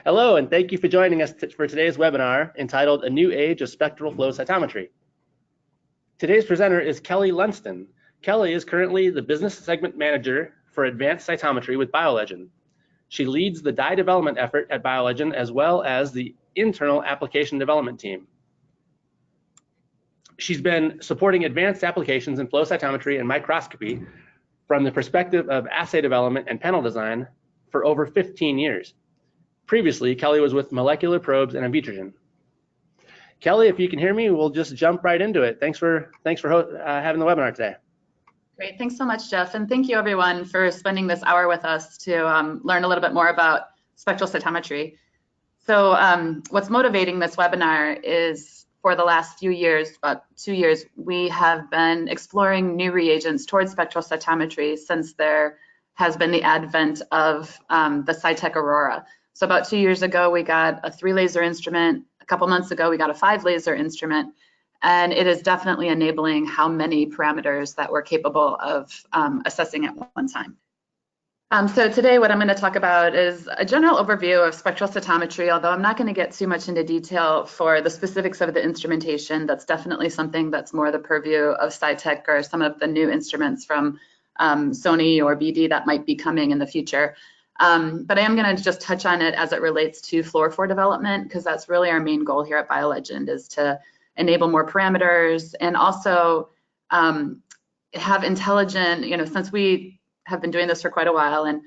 Hello, and thank you for joining us for today's webinar entitled A New Age of Spectral Flow Cytometry. Today's presenter is Kelly Lundsten. Kelly is currently the Business Segment Manager for Advanced Cytometry with BioLegend. She leads the dye development effort at BioLegend as well as the internal application development team. She's been supporting advanced applications in flow cytometry and microscopy from the perspective of assay development and panel design for over 15 years. Previously, Kelly was with Molecular Probes and Vitrogen. Kelly, if you can hear me, we'll just jump right into it. Thanks for having the webinar today. Great, thanks so much, Jeff, and thank you everyone for spending this hour with us to learn a little bit more about spectral cytometry. So what's motivating this webinar is for the last few years, about 2 years, we have been exploring new reagents towards spectral cytometry since there has been the advent of the Cytek Aurora. So about 2 years ago, we got a 3-laser instrument. A couple months ago, we got a 5-laser instrument. And it is definitely enabling how many parameters that we're capable of assessing at one time. So today, what I'm going to talk about is a general overview of spectral cytometry, although I'm not going to get too much into detail for the specifics of the instrumentation. That's definitely something that's more the purview of Cytek or some of the new instruments from Sony or BD that might be coming in the future. But I am going to just touch on it as it relates to Fluorophore development, because that's really our main goal here at BioLegend, is to enable more parameters and also have intelligent, since we have been doing this for quite a while and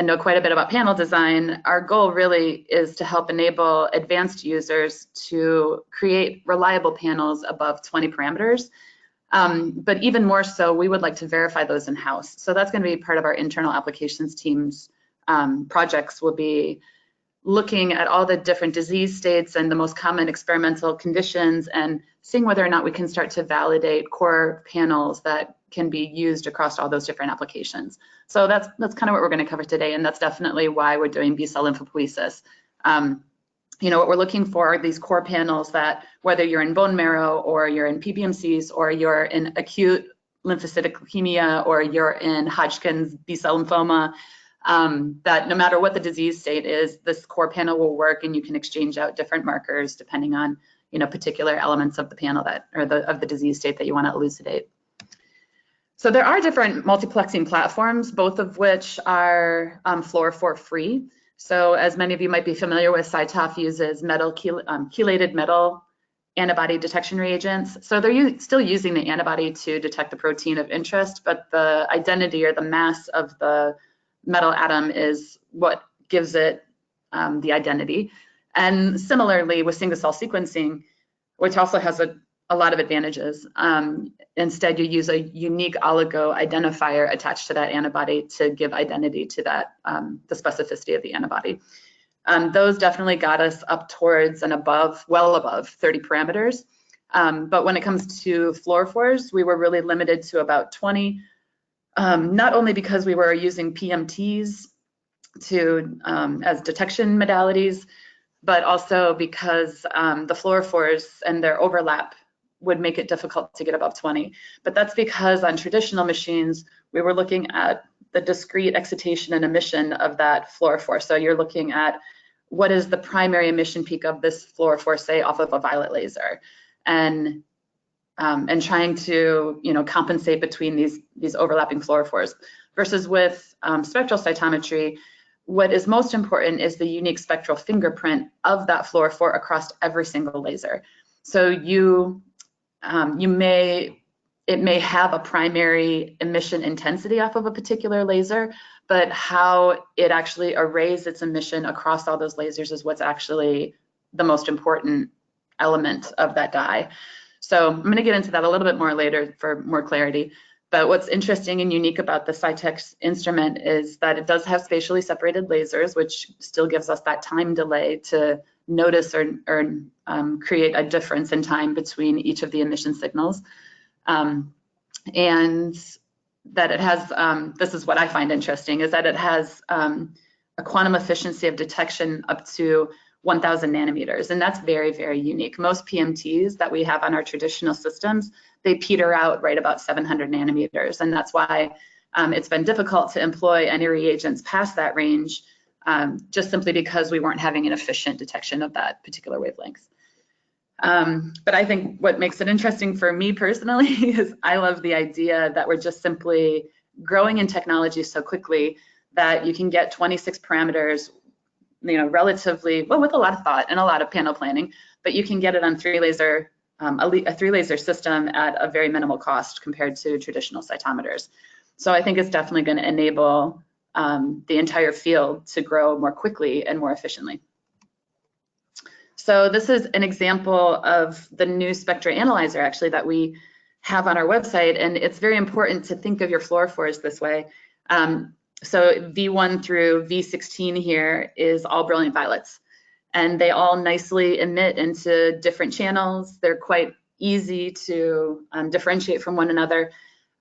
know quite a bit about panel design, our goal really is to help enable advanced users to create reliable panels above 20 parameters. But even more so, we would like to verify those in-house. So that's going to be part of our internal applications team's projects. Will be looking at all the different disease states and the most common experimental conditions and seeing whether or not we can start to validate core panels that can be used across all those different applications. So that's kind of what we're going to cover today, and that's definitely why we're doing B-cell lymphopoiesis. What we're looking for are these core panels that, whether you're in bone marrow or you're in PBMCs or you're in acute lymphocytic leukemia or you're in Hodgkin's B-cell lymphoma, that no matter what the disease state is, this core panel will work, and you can exchange out different markers depending on particular elements of the panel of the disease state that you want to elucidate. So there are different multiplexing platforms, both of which are Fluorophore free. So as many of you might be familiar with, Cytek uses chelated metal antibody detection reagents. So they're still using the antibody to detect the protein of interest, but the identity or the mass of the metal atom is what gives it the identity. And similarly with single cell sequencing, which also has a lot of advantages. Instead, you use a unique oligo identifier attached to that antibody to give identity to that, the specificity of the antibody. Those definitely got us up towards and above, well above 30 parameters. But when it comes to fluorophores, we were really limited to about 20, not only because we were using PMTs as detection modalities, but also because the fluorophores and their overlap would make it difficult to get above 20. But that's because on traditional machines, we were looking at the discrete excitation and emission of that fluorophore. So you're looking at what is the primary emission peak of this fluorophore, say, off of a violet laser, and trying to compensate between these overlapping fluorophores. Versus with spectral cytometry, what is most important is the unique spectral fingerprint of that fluorophore across every single laser. So it may have a primary emission intensity off of a particular laser, but how it actually arrays its emission across all those lasers is what's actually the most important element of that dye. So I'm going to get into that a little bit more later for more clarity. But what's interesting and unique about the Cytek instrument is that it does have spatially separated lasers, which still gives us that time delay to notice or create a difference in time between each of the emission signals. And that it has, this is what I find interesting, is that it has a quantum efficiency of detection up to 1,000 nanometers, and that's very, very unique. Most PMTs that we have on our traditional systems, they peter out right about 700 nanometers, and that's why it's been difficult to employ any reagents past that range just simply because we weren't having an efficient detection of that particular wavelength. But I think what makes it interesting for me personally is I love the idea that we're just simply growing in technology so quickly that you can get 26 parameters, relatively, well, with a lot of thought and a lot of panel planning, but you can get it on a 3-laser system at a very minimal cost compared to traditional cytometers. So I think it's definitely going to enable the entire field to grow more quickly and more efficiently. So this is an example of the new spectra analyzer actually that we have on our website, and it's very important to think of your fluorophores this way. So V1 through V16 here is all brilliant violets, and they all nicely emit into different channels. They're quite easy to differentiate from one another.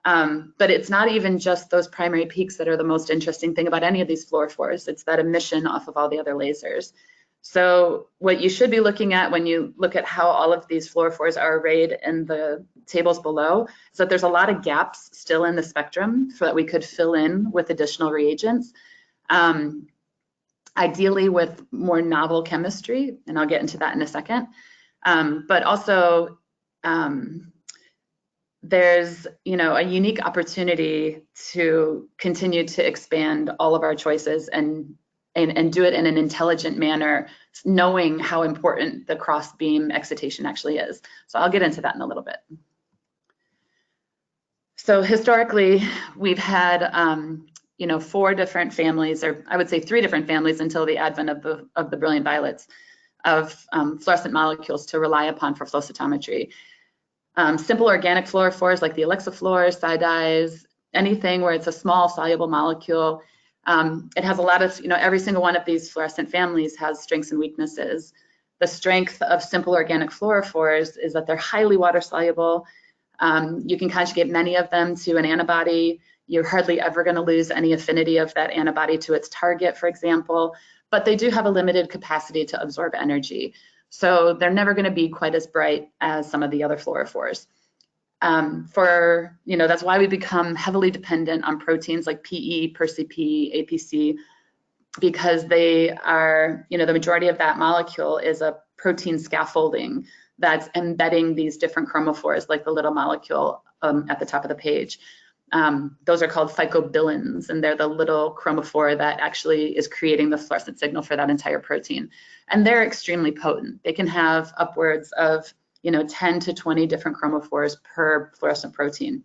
But it's not even just those primary peaks that are the most interesting thing about any of these fluorophores. It's that emission off of all the other lasers. So what you should be looking at when you look at how all of these fluorophores are arrayed in the tables below is that there's a lot of gaps still in the spectrum so that we could fill in with additional reagents, ideally with more novel chemistry, and I'll get into that in a second. But also, there's a unique opportunity to continue to expand all of our choices and do it in an intelligent manner, knowing how important the cross-beam excitation actually is. So I'll get into that in a little bit. So historically, we've had 4 different families, or I would say 3 different families until the advent of the brilliant violets, of fluorescent molecules to rely upon for flow cytometry. Simple organic fluorophores like the elixifluors, cydyes, anything where it's a small soluble molecule. It has a lot of, every single one of these fluorescent families has strengths and weaknesses. The strength of simple organic fluorophores is that they're highly water soluble. You can conjugate many of them to an antibody. You're hardly ever going to lose any affinity of that antibody to its target, for example, but they do have a limited capacity to absorb energy. So they're never going to be quite as bright as some of the other fluorophores. That's why we become heavily dependent on proteins like PE, PerCP, APC, because they are, the majority of that molecule is a protein scaffolding that's embedding these different chromophores, like the little molecule at the top of the page. Those are called phycobilins, and they're the little chromophore that actually is creating the fluorescent signal for that entire protein. And they're extremely potent. They can have upwards of 10 to 20 different chromophores per fluorescent protein.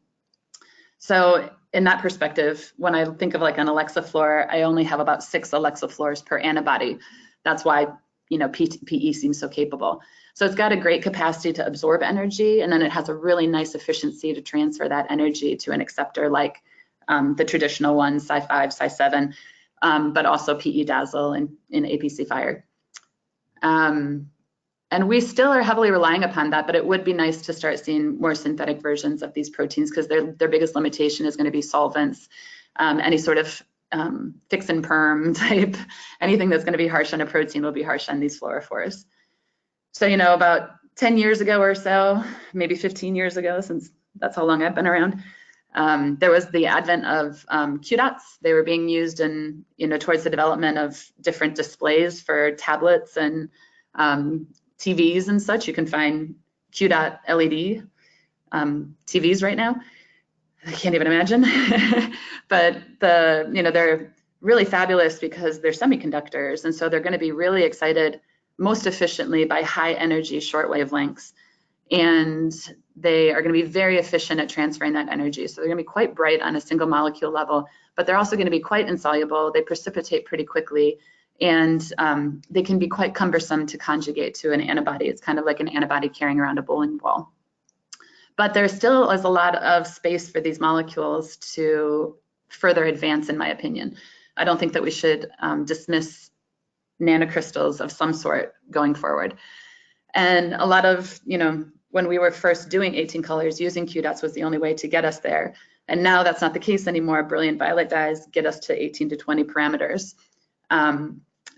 So in that perspective, when I think of like an elixiflor, I only have about 6 elixiflors per antibody. That's why PE seems so capable. So it's got a great capacity to absorb energy, and then it has a really nice efficiency to transfer that energy to an acceptor like the traditional ones, Cy5, Cy7, but also PE dazzle and APC fire. And we still are heavily relying upon that, but it would be nice to start seeing more synthetic versions of these proteins because their biggest limitation is going to be solvents, any sort of fix and perm type, anything that's going to be harsh on a protein will be harsh on these fluorophores. So, about 10 years ago or so, maybe 15 years ago, since that's how long I've been around, there was the advent of Q-dots. They were being used in, towards the development of different displays for tablets and TVs and such. You can find Q-dot LED TVs right now. I can't even imagine. But they're really fabulous because they're semiconductors, and so they're going to be really excited most efficiently by high energy short wavelengths, and they are going to be very efficient at transferring that energy. So they're going to be quite bright on a single molecule level, but they're also going to be quite insoluble. They precipitate pretty quickly, and they can be quite cumbersome to conjugate to an antibody. It's kind of like an antibody carrying around a bowling ball. But there still is a lot of space for these molecules to further advance, in my opinion. I don't think that we should dismiss nanocrystals of some sort going forward. And a lot of, when we were first doing 18 colors, using Q-dots was the only way to get us there. And now that's not the case anymore. Brilliant violet dyes get us to 18 to 20 parameters.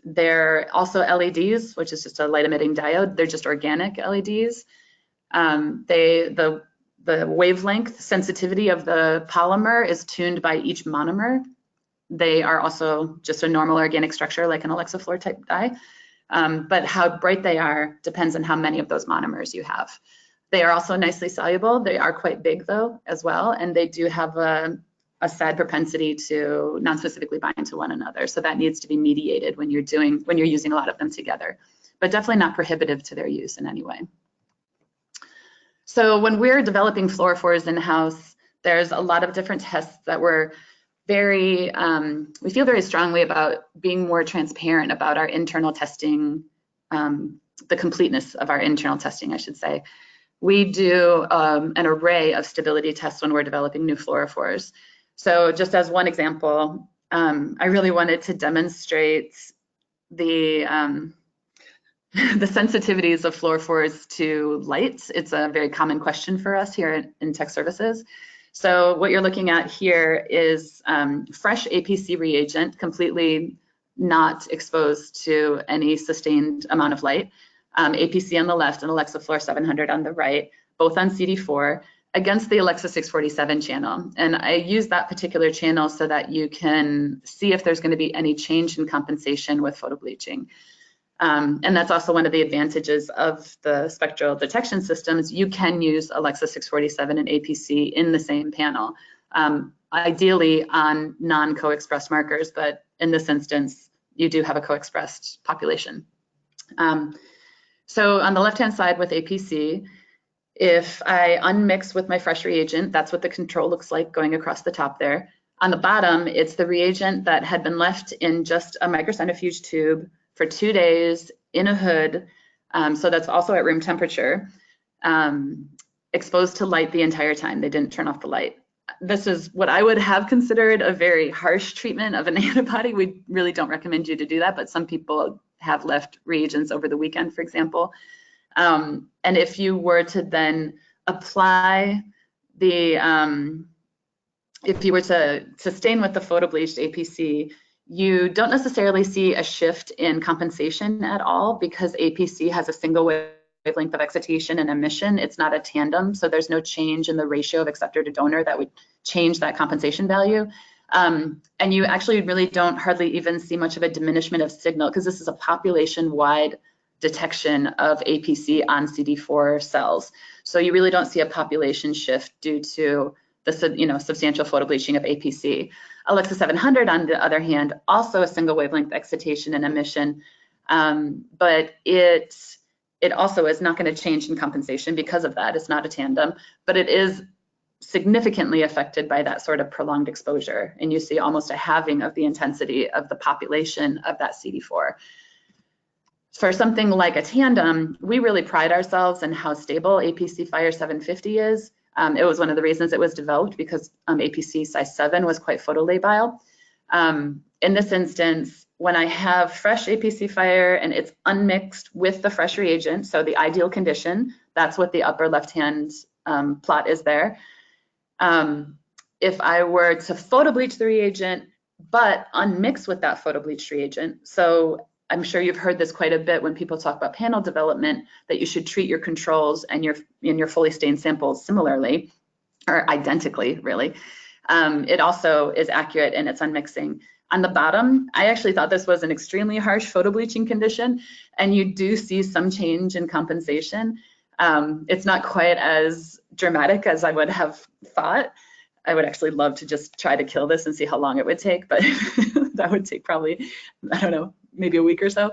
They're also LEDs, which is just a light emitting diode. They're just organic LEDs. The wavelength sensitivity of the polymer is tuned by each monomer. they are also just a normal organic structure like an Alexafluor type dye. But how bright they are depends on how many of those monomers you have. They are also nicely soluble. They are quite big though as well, and they do have a sad propensity to non-specifically bind to one another. So that needs to be mediated when you're using a lot of them together, but definitely not prohibitive to their use in any way. So when we're developing fluorophores in-house, there's a lot of different tests that we're we feel very strongly about being more transparent about our internal testing, the completeness of our internal testing, I should say. We do an array of stability tests when we're developing new fluorophores. So just as one example, I really wanted to demonstrate the sensitivities of fluorophores to light. It's a very common question for us here in tech services. So what you're looking at here is fresh APC reagent, completely not exposed to any sustained amount of light. APC on the left and Alexafluor 700 on the right, both on CD4, against the Alexa 647 channel. And I use that particular channel so that you can see if there's going to be any change in compensation with photobleaching. And that's also one of the advantages of the spectral detection systems. You can use Alexa 647 and APC in the same panel, ideally on non-co-expressed markers, but in this instance, you do have a co-expressed population. So on the left-hand side with APC, if I unmix with my fresh reagent, that's what the control looks like going across the top there. On the bottom, it's the reagent that had been left in just a microcentrifuge tube for 2 days in a hood, so that's also at room temperature, exposed to light the entire time. They didn't turn off the light. This is what I would have considered a very harsh treatment of an antibody. We really don't recommend you to do that, but some people have left reagents over the weekend, for example. And if you were to then apply the, if you were to stain with the photobleached APC, you don't necessarily see a shift in compensation at all because APC has a single wavelength of excitation and emission. It's not a tandem, so there's no change in the ratio of acceptor to donor that would change that compensation value. And you actually really don't hardly even see much of a diminishment of signal because this is a population-wide detection of APC on CD4 cells. So you really don't see a population shift due to the substantial photobleaching of APC. Alexa 700, on the other hand, also a single wavelength excitation and emission, but it also is not going to change in compensation because of that. It's not a tandem, but it is significantly affected by that sort of prolonged exposure, and you see almost a halving of the intensity of the population of that CD4. For something like a tandem, we really pride ourselves in how stable APC Fire 750 is. It was one of the reasons it was developed because APC size 7 was quite photolabile. In this instance, when I have fresh APC Fire and it's unmixed with the fresh reagent, so the ideal condition, that's what the upper left-hand plot is there. If I were to photobleach the reagent, but unmix with that photobleached reagent, so I'm sure you've heard this quite a bit when people talk about panel development, that you should treat your controls and your fully stained samples similarly, or identically, really. It also is accurate in its unmixing. On the bottom, I actually thought this was an extremely harsh photobleaching condition, and you do see some change in compensation. It's not quite as dramatic as I would have thought. I would actually love to just try to kill this and see how long it would take, but that would take probably, I don't know, maybe a week or so.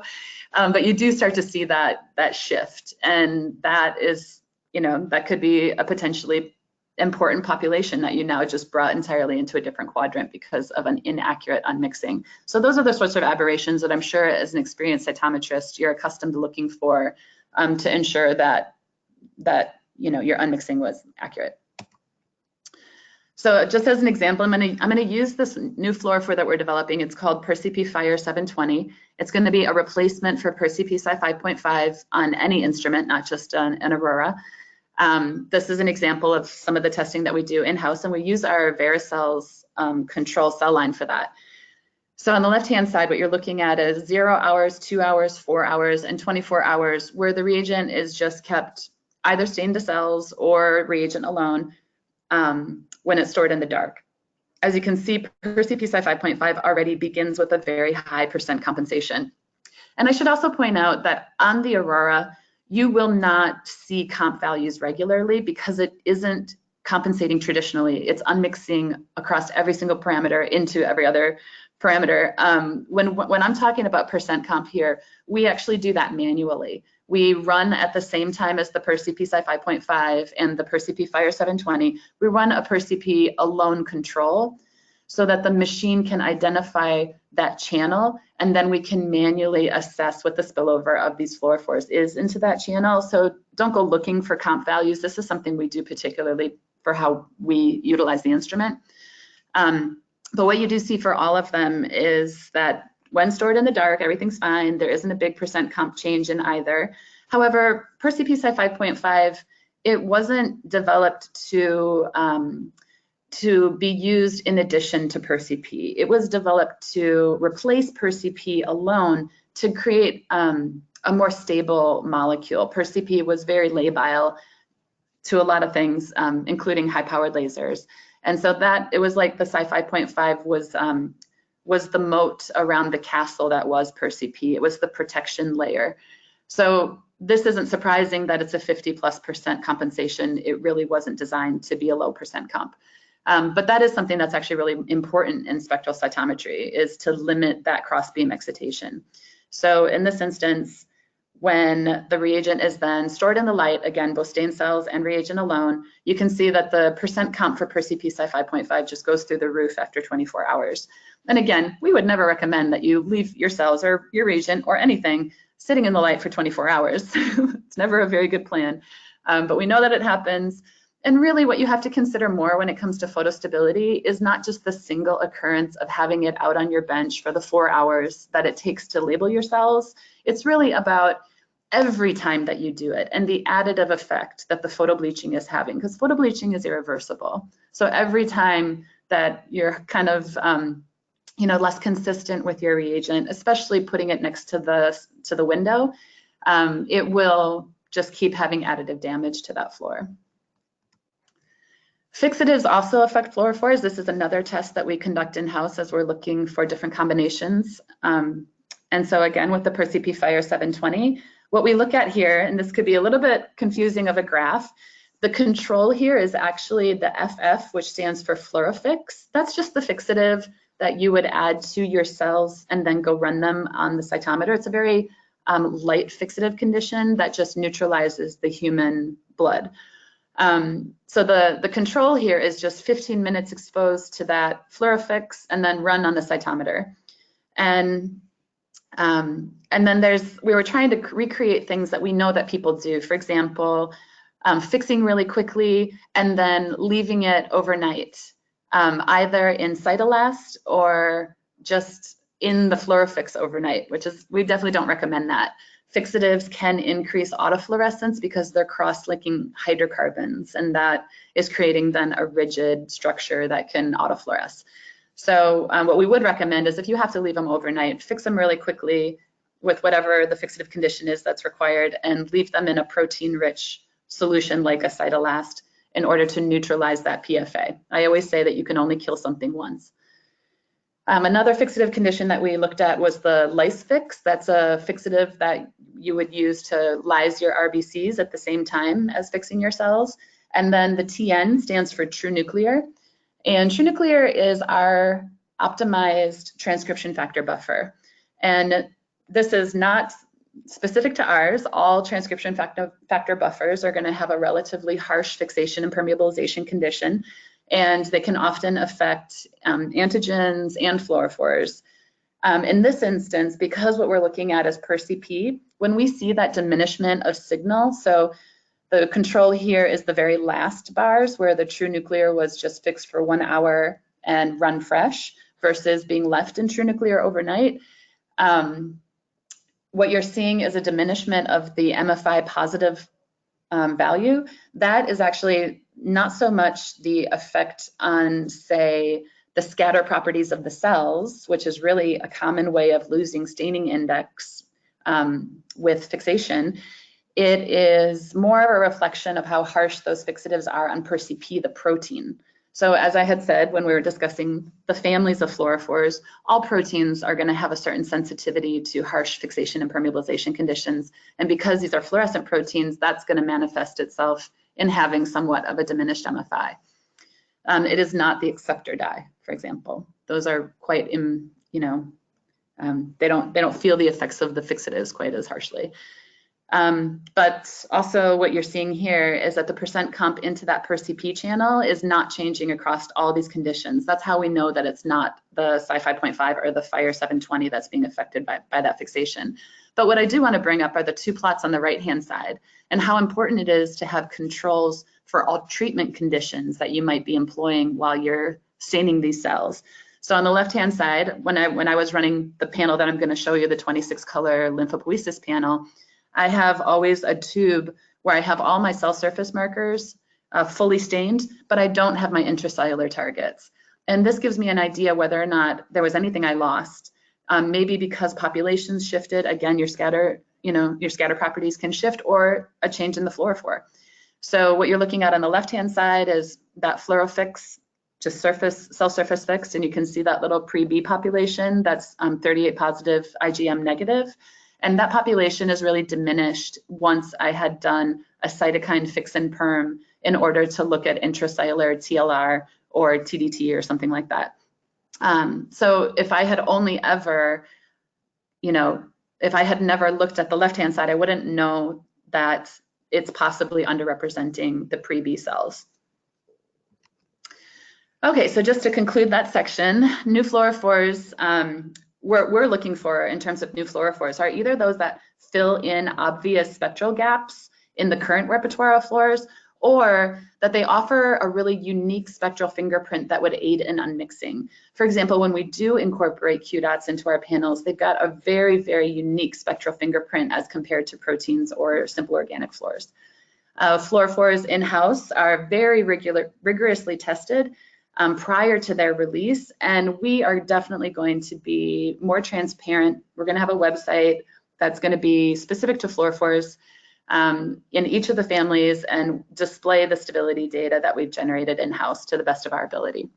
But you do start to see that shift, and that is, that could be a potentially important population that you now just brought entirely into a different quadrant because of an inaccurate unmixing. So those are the sorts of aberrations that I'm sure as an experienced cytometrist, you're accustomed to looking for to ensure that your unmixing was accurate. So just as an example, I'm gonna use this new fluorophore that we're developing. It's called PerCP Fire 720. It's gonna be a replacement for PerCP Sci 5.5 on any instrument, not just an Aurora. This is an example of some of the testing that we do in-house, and we use our Veri-Cells control cell line for that. So on the left-hand side, what you're looking at is 0 hours, 2 hours, 4 hours, and 24 hours, where the reagent is just kept either stained to cells or reagent alone when it's stored in the dark. as you can see, PerCP Sci 5.5 already begins with a very high percent compensation. And I should also point out that on the Aurora, you will not see comp values regularly because it isn't compensating traditionally. It's unmixing across every single parameter into every other parameter. When I'm talking about percent comp here, we actually do that manually. We run at the same time as the PerCP Sci 5.5 and the PerCP Fire 720. We run a PerCP alone control so that the machine can identify that channel, and then we can manually assess what the spillover of these fluorophores is into that channel. So don't go looking for comp values. This is something we do particularly for how we utilize the instrument. But what you do see for all of them is that when stored in the dark, everything's fine. There isn't a big percent comp change in either. However, PerCP Sci 5.5, it wasn't developed to be used in addition to PerCP. It was developed to replace PerCP alone to create a more stable molecule. PerCP was very labile to a lot of things, including high-powered lasers. And so that, it was like the Sci 5.5 was the moat around the castle that was PerCP. It was the protection layer. So this isn't surprising that it's a 50+% compensation. It really wasn't designed to be a low percent comp. But that is something that's actually really important in spectral cytometry, is to limit that cross-beam excitation. So in this instance, when the reagent is then stored in the light, again, both stain cells and reagent alone, you can see that the percent comp for PerCP Sci 5.5 just goes through the roof after 24 hours. And again, we would never recommend that you leave your cells or your reagent or anything sitting in the light for 24 hours. It's never a very good plan, but we know that it happens. And really what you have to consider more when it comes to photostability is not just the single occurrence of having it out on your bench for the 4 hours that it takes to label your cells. It's really about every time that you do it and the additive effect that the photobleaching is having, because photobleaching is irreversible. So every time that you're kind of less consistent with your reagent, especially putting it next to the window, it will just keep having additive damage to that fluor. Fixatives also affect fluorophores. This is another test that we conduct in-house as we're looking for different combinations. And so again, with the PerCP Fire 720, what we look at here, and this could be a little bit confusing of a graph, the control here is actually the FF, which stands for fluorofix. That's just the fixative that you would add to your cells and then go run them on the cytometer. It's a very light fixative condition that just neutralizes the human blood. So the control here is just 15 minutes exposed to that fluorofix and then run on the cytometer. And then we were trying to recreate things that we know that people do. For example, fixing really quickly and then leaving it overnight, either in Cytolast or just in the fluorofix overnight, which is, we definitely don't recommend that. Fixatives can increase autofluorescence because they're cross-linking hydrocarbons, and that is creating then a rigid structure that can autofluoresce. So what we would recommend is if you have to leave them overnight, fix them really quickly with whatever the fixative condition is that's required and leave them in a protein-rich solution like a Cytolast in order to neutralize that PFA. I always say that you can only kill something once. Another fixative condition that we looked at was the lyse fix. That's a fixative that you would use to lyse your RBCs at the same time as fixing your cells. And then the TN stands for true nuclear. And true nuclear is our optimized transcription factor buffer. And this is not specific to ours. All transcription factor buffers are going to have a relatively harsh fixation and permeabilization condition, and they can often affect antigens and fluorophores. In this instance, because what we're looking at is PerCP, when we see that diminishment of signal, so the control here is the very last bars where the true nuclear was just fixed for 1 hour and run fresh versus being left in true nuclear overnight. What you're seeing is a diminishment of the MFI positive value. That is actually not so much the effect on, say, the scatter properties of the cells, which is really a common way of losing staining index with fixation. It is more of a reflection of how harsh those fixatives are on PerCP, the protein. So as I had said when we were discussing the families of fluorophores, all proteins are going to have a certain sensitivity to harsh fixation and permeabilization conditions. And because these are fluorescent proteins, that's going to manifest itself in having somewhat of a diminished MFI. It is not the acceptor dye, for example. Those are quite, they don't feel the effects of the fixatives quite as harshly. But also what you're seeing here is that the percent comp into that PerCP channel is not changing across all these conditions. That's how we know that it's not the Cy 5.5 or the Fire 720 that's being affected by that fixation. But what I do want to bring up are the two plots on the right-hand side and how important it is to have controls for all treatment conditions that you might be employing while you're staining these cells. So on the left-hand side, when I was running the panel that I'm going to show you, the 26-color lymphopoiesis panel, I have always a tube where I have all my cell surface markers fully stained, but I don't have my intracellular targets. And this gives me an idea whether or not there was anything I lost. Maybe because populations shifted, again, your scatter properties can shift, or a change in the fluorophore. So what you're looking at on the left-hand side is that fluorofix, just cell surface fixed, and you can see that little pre-B population that's 38 positive, IgM negative. And that population is really diminished once I had done a cytokine fix and perm in order to look at intracellular TLR or TDT or something like that. So if I had only ever, if I had never looked at the left-hand side, I wouldn't know that it's possibly underrepresenting the pre-B cells. Okay, so just to conclude that section, new fluorophores, we're looking for in terms of new fluorophores are either those that fill in obvious spectral gaps in the current repertoire of fluors, or that they offer a really unique spectral fingerprint that would aid in unmixing. For example, when we do incorporate Q dots into our panels, they've got a very, very unique spectral fingerprint as compared to proteins or simple organic fluors. Fluorophores in-house are very rigorously tested prior to their release, and we are definitely going to be more transparent. We're going to have a website that's going to be specific to fluorophores in each of the families and display the stability data that we've generated in-house to the best of our ability.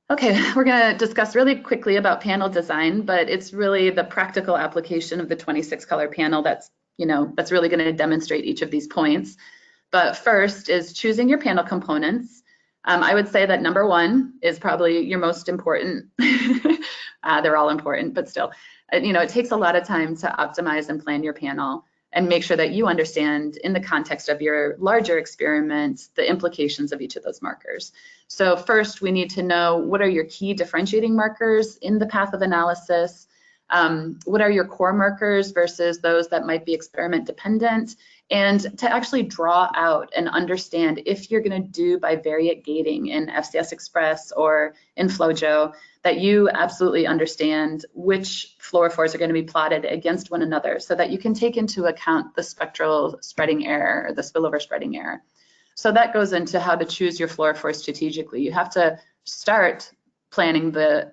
Okay, we're going to discuss really quickly about panel design, but it's really the practical application of the 26-color panel that's really going to demonstrate each of these points. But first is choosing your panel components. I would say that number one is probably your most important. They're all important, but still, it takes a lot of time to optimize and plan your panel and make sure that you understand in the context of your larger experiment the implications of each of those markers. So first, we need to know what are your key differentiating markers in the path of analysis. What are your core markers versus those that might be experiment dependent, and to actually draw out and understand if you're going to do bivariate gating in FCS Express or in FlowJo, that you absolutely understand which fluorophores are going to be plotted against one another so that you can take into account the spectral spreading error or the spillover spreading error. So that goes into how to choose your fluorophore strategically. You have to start planning the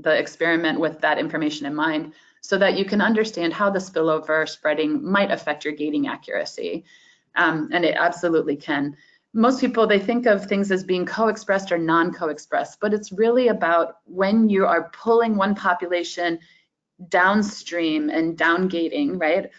experiment with that information in mind so that you can understand how the spillover spreading might affect your gating accuracy. And it absolutely can. Most people, they think of things as being co-expressed or non-co-expressed, but it's really about when you are pulling one population downstream and down gating, right?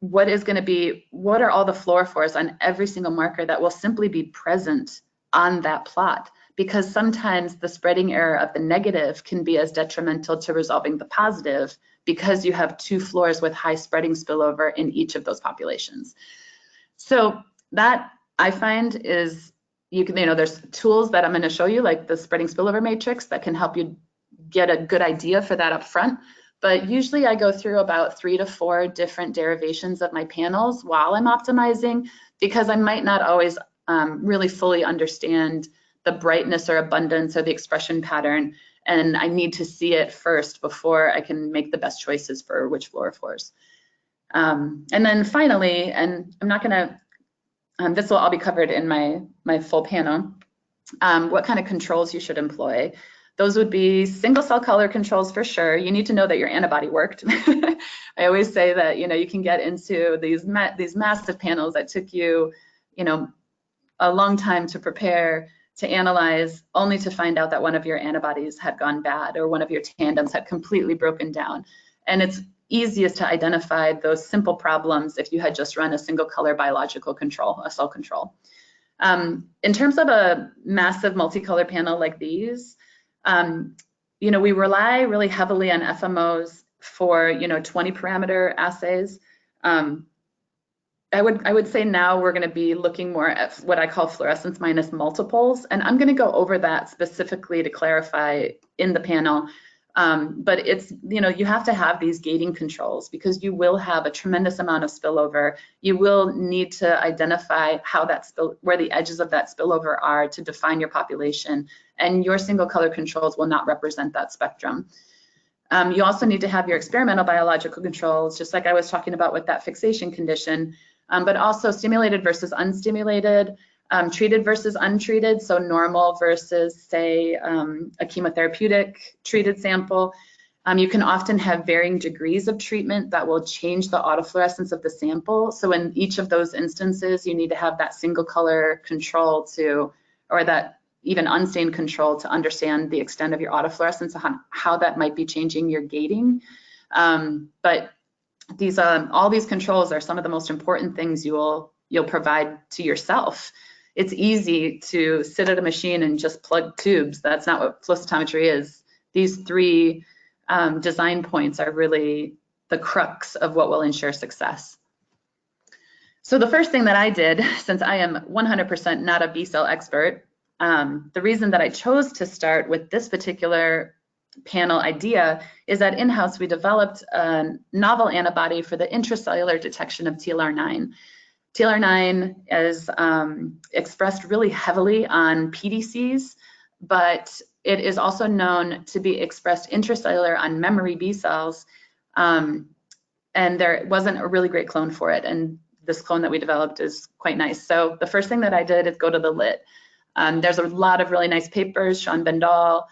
What are all the fluorophores on every single marker that will simply be present on that plot? Because sometimes the spreading error of the negative can be as detrimental to resolving the positive because you have two fluors with high spreading spillover in each of those populations. So that I find is, there's tools that I'm going to show you, like the spreading spillover matrix, that can help you get a good idea for that up front. But usually I go through about 3 to 4 different derivations of my panels while I'm optimizing, because I might not always really fully understand the brightness or abundance or the expression pattern, and I need to see it first before I can make the best choices for which fluorophores. And then finally, and I'm not gonna, this will all be covered in my full panel, what kind of controls you should employ. Those would be single cell color controls for sure. You need to know that your antibody worked. I always say that, you can get into these massive panels that took you, a long time to prepare, to analyze, only to find out that one of your antibodies had gone bad or one of your tandems had completely broken down. And it's easiest to identify those simple problems if you had just run a single color biological control, a cell control. In terms of a massive multicolor panel like these, you know, we rely really heavily on FMOs for, you know, 20 parameter assays. I would say now we're going to be looking more at what I call fluorescence minus multiples, and I'm going to go over that specifically to clarify in the panel. But it's, you know, you have to have these gating controls because you will have a tremendous amount of spillover. You will need to identify how that where the edges of that spillover are to define your population, and your single color controls will not represent that spectrum. You also need to have your experimental biological controls, just like I was talking about with that fixation condition, but also stimulated versus unstimulated, treated versus untreated, so normal versus, say, a chemotherapeutic treated sample. You can often have varying degrees of treatment that will change the autofluorescence of the sample. So in each of those instances, you need to have that single color control to, or that even unstained control to understand the extent of your autofluorescence, how that might be changing your gating. But these, all these controls are some of the most important things you'll provide to yourself. It's easy to sit at a machine and just plug tubes. That's not what flow cytometry is. These three design points are really the crux of what will ensure success. So the first thing that I did, since I am 100% not a B-cell expert, the reason that I chose to start with this particular panel idea is that in-house we developed a novel antibody for the intracellular detection of TLR9. TLR9 is expressed really heavily on PDCs, but it is also known to be expressed intracellular on memory B cells, and there wasn't a really great clone for it, and this clone that we developed is quite nice. So the first thing that I did is go to the lit. There's a lot of really nice papers, Sean Bendall,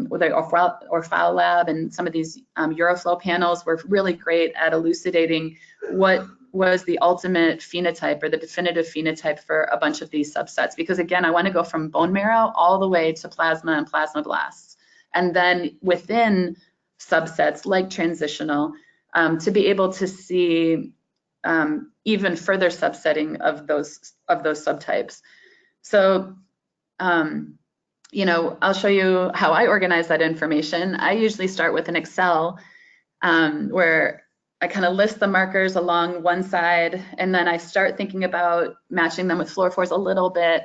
with the Orfile Lab, and some of these Euroflow panels were really great at elucidating what was the ultimate phenotype or the definitive phenotype for a bunch of these subsets. Because again, I want to go from bone marrow all the way to plasma and plasmablasts. And then within subsets like transitional, to be able to see even further subsetting of those subtypes. So, you know, I'll show you how I organize that information. I usually start with an Excel where I kind of list the markers along one side, and then I start thinking about matching them with fluorophores a little bit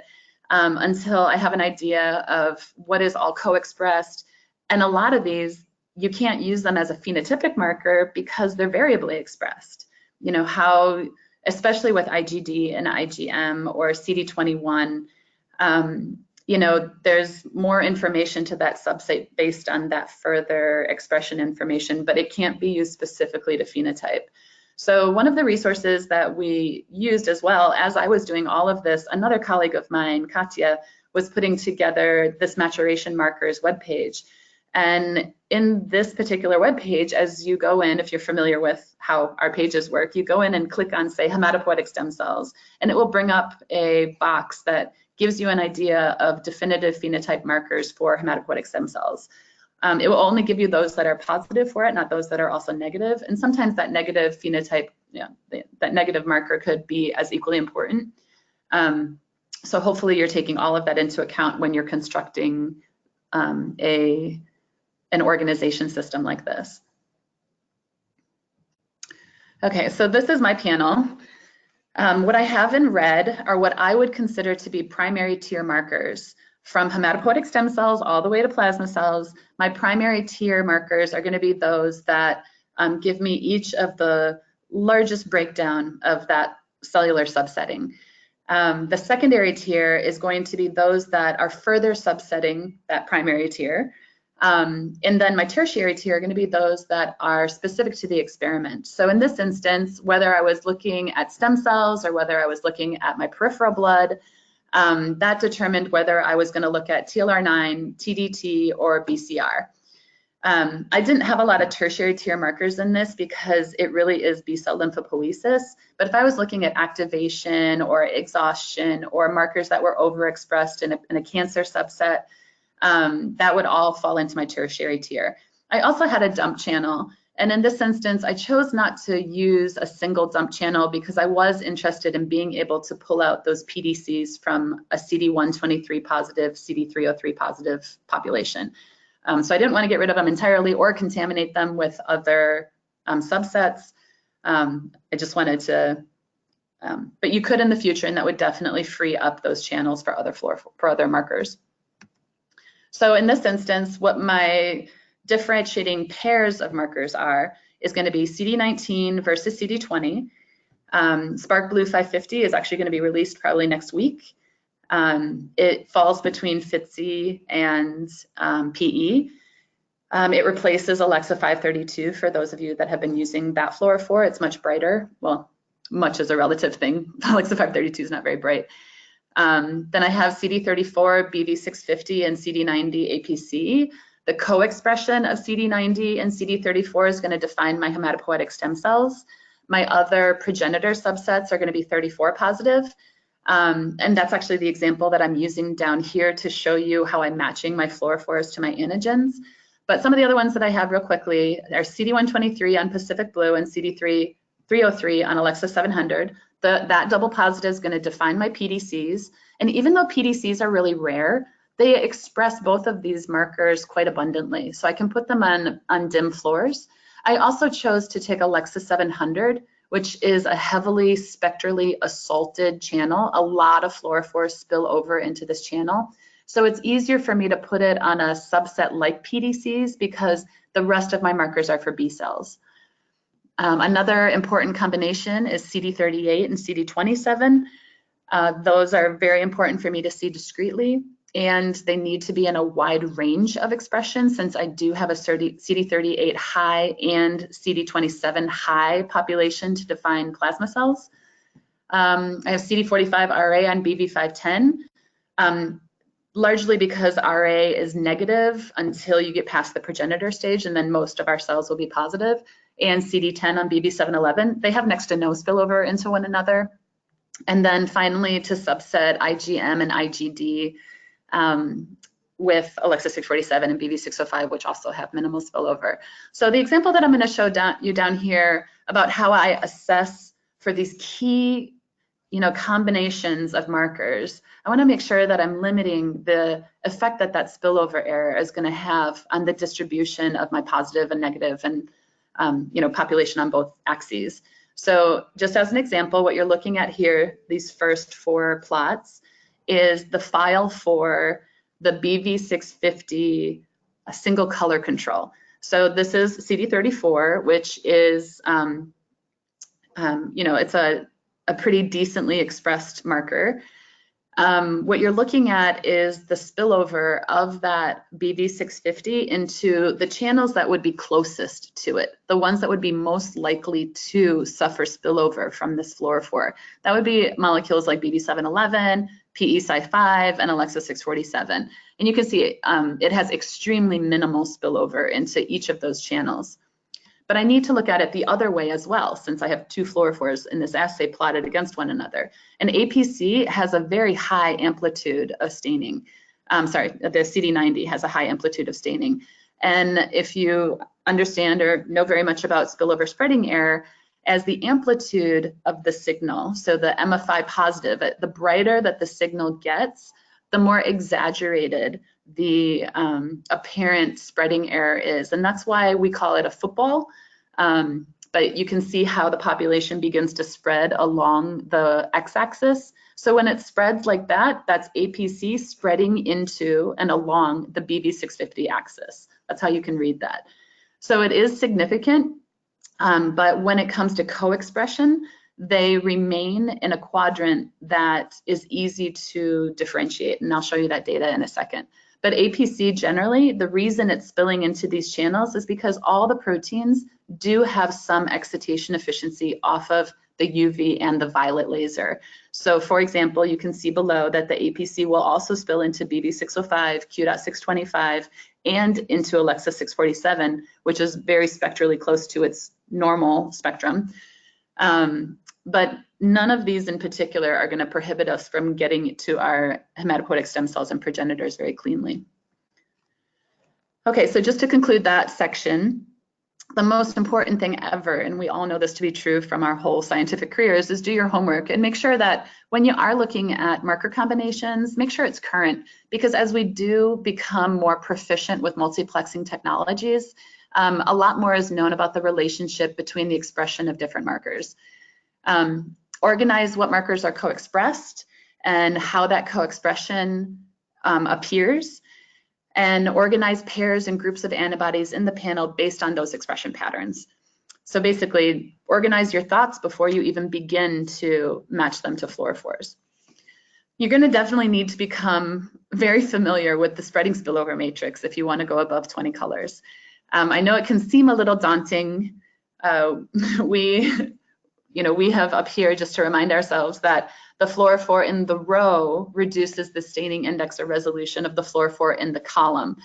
until I have an idea of what is all co-expressed. And a lot of these, you can't use them as a phenotypic marker because they're variably expressed. You know, how, especially with IgD and IgM or CD21, you know, there's more information to that subset based on that further expression information, but it can't be used specifically to phenotype. So one of the resources that we used as well, as I was doing all of this, another colleague of mine, Katya, was putting together this maturation markers webpage. And in this particular webpage, as you go in, if you're familiar with how our pages work, you go in and click on, say, hematopoietic stem cells, and it will bring up a box that gives you an idea of definitive phenotype markers for hematopoietic stem cells. It will only give you those that are positive for it, not those that are also negative. And sometimes that negative phenotype, that negative marker could be as equally important. So hopefully you're taking all of that into account when you're constructing an organization system like this. Okay, so this is my panel. What I have in red are what I would consider to be primary tier markers. From hematopoietic stem cells all the way to plasma cells, my primary tier markers are going to be those that give me each of the largest breakdown of that cellular subsetting. The secondary tier is going to be those that are further subsetting that primary tier. And then my tertiary tier are going to be those that are specific to the experiment. So in this instance, whether I was looking at stem cells or whether I was looking at my peripheral blood, that determined whether I was going to look at TLR9, TDT, or BCR. I didn't have a lot of tertiary tier markers in this because it really is B-cell lymphopoiesis. But if I was looking at activation or exhaustion or markers that were overexpressed in a cancer subset, that would all fall into my tertiary tier. I also had a dump channel. And in this instance, I chose not to use a single dump channel because I was interested in being able to pull out those PDCs from a CD123 positive, CD303 positive population. So I didn't want to get rid of them entirely or contaminate them with other subsets. I just wanted to, but you could in the future, and that would definitely free up those channels for other markers. So in this instance, what my differentiating pairs of markers is going to be CD19 versus CD20. Spark Blue 550 is actually going to be released probably next week. It falls between FITC and PE. It replaces Alexa 532 for those of you that have been using that fluorophore. It's much brighter. Well, much is a relative thing. Alexa 532 is not very bright. Then I have CD34, BV650, and CD90 APC. The co-expression of CD90 and CD34 is going to define my hematopoietic stem cells. My other progenitor subsets are going to be 34 positive. And that's actually the example that I'm using down here to show you how I'm matching my fluorophores to my antigens. But some of the other ones that I have real quickly are CD123 on Pacific Blue and CD303 on Alexa 700. That double positive is going to define my PDCs. And even though PDCs are really rare, they express both of these markers quite abundantly. So I can put them on dim fluors. I also chose to take Alexa 700, which is a heavily spectrally assaulted channel. A lot of fluorophores spill over into this channel. So it's easier for me to put it on a subset like PDCs because the rest of my markers are for B cells. Another important combination is CD38 and CD27. Those are very important for me to see discretely, and they need to be in a wide range of expression since I do have a CD38 high and CD27 high population to define plasma cells. I have CD45 RA on BV510, largely because RA is negative until you get past the progenitor stage, and then most of our cells will be positive. And CD10 on BV711, they have next to no spillover into one another. And then finally to subset IgM and IgD with Alexa 647 and BV605, which also have minimal spillover. So the example that I'm going to show you down here about how I assess for these key combinations of markers, I want to make sure that I'm limiting the effect that spillover error is going to have on the distribution of my positive and negative and population on both axes. So just as an example, what you're looking at here, these first 4 plots, is the file for the BV650 single color control. So this is CD34, which is, it's a pretty decently expressed marker. What you're looking at is the spillover of that BV650 into the channels that would be closest to it, the ones that would be most likely to suffer spillover from this fluorophore. That would be molecules like BV711, PE-Cy5, and Alexa 647. And you can see it has extremely minimal spillover into each of those channels. But I need to look at it the other way as well, since I have 2 fluorophores in this assay plotted against one another. And APC has a very high amplitude of staining. The CD90 has a high amplitude of staining. And if you understand or know very much about spillover spreading error, as the amplitude of the signal, so the MFI positive, the brighter that the signal gets, the more exaggerated the apparent spreading error is. And that's why we call it a football. But you can see how the population begins to spread along the x-axis. So when it spreads like that, that's APC spreading into and along the BV650 axis. That's how you can read that. So it is significant, but when it comes to co-expression, they remain in a quadrant that is easy to differentiate. And I'll show you that data in a second. But APC generally, the reason it's spilling into these channels is because all the proteins do have some excitation efficiency off of the UV and the violet laser. So for example, you can see below that the APC will also spill into BV605, Q.625, and into Alexa 647, which is very spectrally close to its normal spectrum. But none of these in particular are going to prohibit us from getting to our hematopoietic stem cells and progenitors very cleanly. Okay, so just to conclude that section, the most important thing ever, and we all know this to be true from our whole scientific careers, is do your homework and make sure that when you are looking at marker combinations, make sure it's current, because as we do become more proficient with multiplexing technologies, a lot more is known about the relationship between the expression of different markers. Organize what markers are co-expressed and how that co-expression appears, and organize pairs and groups of antibodies in the panel based on those expression patterns. So basically, organize your thoughts before you even begin to match them to fluorophores. You're going to definitely need to become very familiar with the spreading spillover matrix if you want to go above 20 colors. I know it can seem a little daunting. We have up here, just to remind ourselves, that the fluorophore in the row reduces the staining index or resolution of the fluorophore in the column.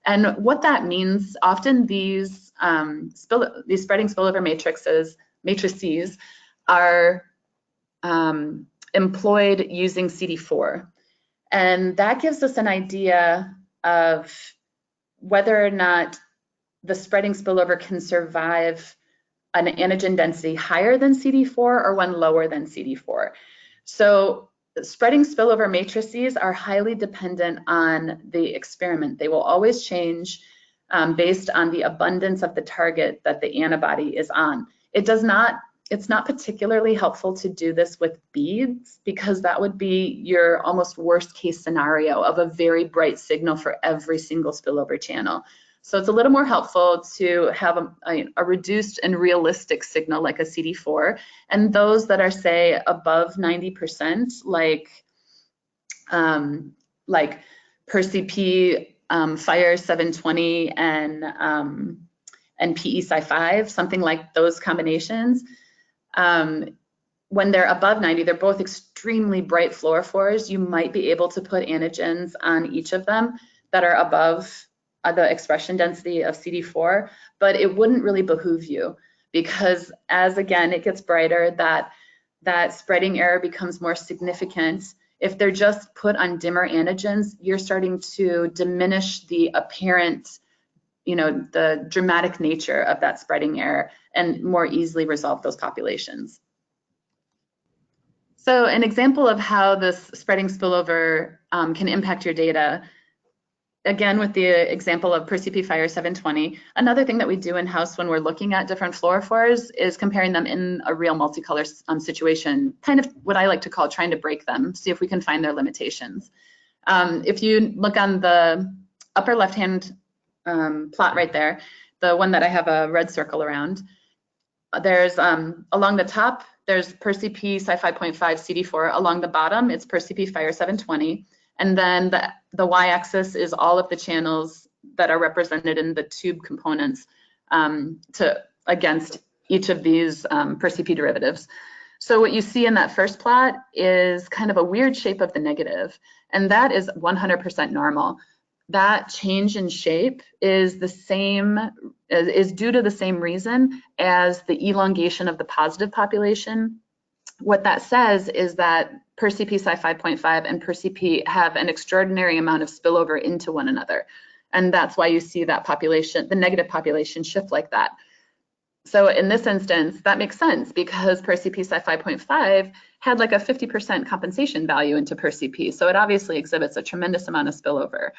And what that means, often these spreading spillover matrices are employed using CD4. And that gives us an idea of whether or not the spreading spillover can survive an antigen density higher than CD4 or one lower than CD4. So spreading spillover matrices are highly dependent on the experiment. They will always change based on the abundance of the target that the antibody is on. It's not particularly helpful to do this with beads, because that would be your almost worst case scenario of a very bright signal for every single spillover channel. So it's a little more helpful to have a reduced and realistic signal like a CD4, and those that are, say, above 90%, like PerCP, Fire 720, and PE-Sci5, something like those combinations. When they're above 90, they're both extremely bright fluorophores. You might be able to put antigens on each of them that are above the expression density of CD4, but it wouldn't really behoove you, because as again it gets brighter, that spreading error becomes more significant. If they're just put on dimmer antigens, you're starting to diminish the apparent, the dramatic nature of that spreading error and more easily resolve those populations. So an example of how this spreading spillover can impact your data, again, with the example of PerCP Fire 720, another thing that we do in-house when we're looking at different fluorophores is comparing them in a real multicolor situation, kind of what I like to call trying to break them, see if we can find their limitations. If you look on the upper left-hand plot right there, the one that I have a red circle around, there's along the top, there's PerCP Sci5.5 CD4. Along the bottom, it's PerCP Fire 720. And then the y-axis is all of the channels that are represented in the tube components against each of these PerCP derivatives. So what you see in that first plot is kind of a weird shape of the negative, and that is 100% normal. That change in shape is due to the same reason as the elongation of the positive population. What that says is that PerCP Sci5.5 and PerCP have an extraordinary amount of spillover into one another. And that's why you see that population, the negative population, shift like that. So in this instance, that makes sense, because PerCP Sci5.5 had like a 50% compensation value into PerCP. So it obviously exhibits a tremendous amount of spillover.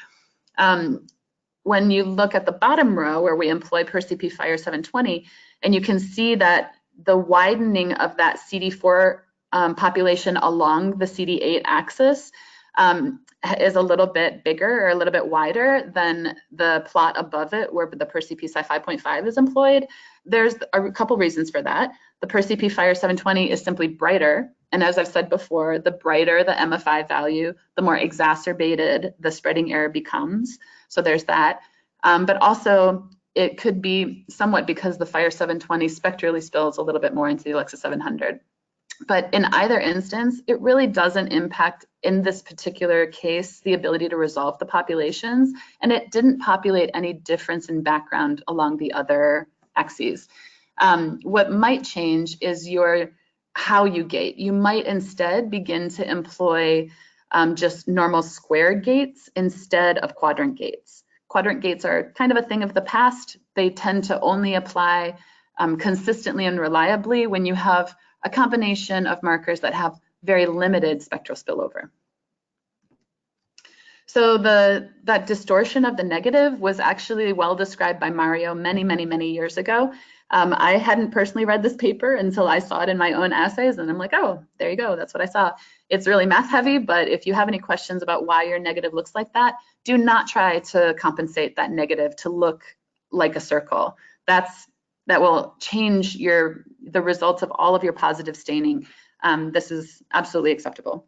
When you look at the bottom row where we employ PerCP Fire 720, and you can see that the widening of that CD4 population along the CD8 axis is a little bit bigger or a little bit wider than the plot above it where the PerCP Sci5.5 is employed. There's a couple reasons for that. The PerCP Fire 720 is simply brighter, and as I've said before, the brighter the MFI value, the more exacerbated the spreading error becomes. So there's that. But also, it could be somewhat because the Fire 720 spectrally spills a little bit more into the Alexa 700. But in either instance, it really doesn't impact, in this particular case, the ability to resolve the populations, and it didn't populate any difference in background along the other axes. What might change is how you gate. You might instead begin to employ just normal squared gates instead of quadrant gates. Quadrant gates are kind of a thing of the past. They tend to only apply consistently and reliably when you have a combination of markers that have very limited spectral spillover. So that distortion of the negative was actually well described by Marrow many years ago. I hadn't personally read this paper until I saw it in my own assays, and I'm like, oh, there you go, that's what I saw. It's really math heavy, but if you have any questions about why your negative looks like that, do not try to compensate that negative to look like a circle. That will change the results of all of your positive staining. This is absolutely acceptable.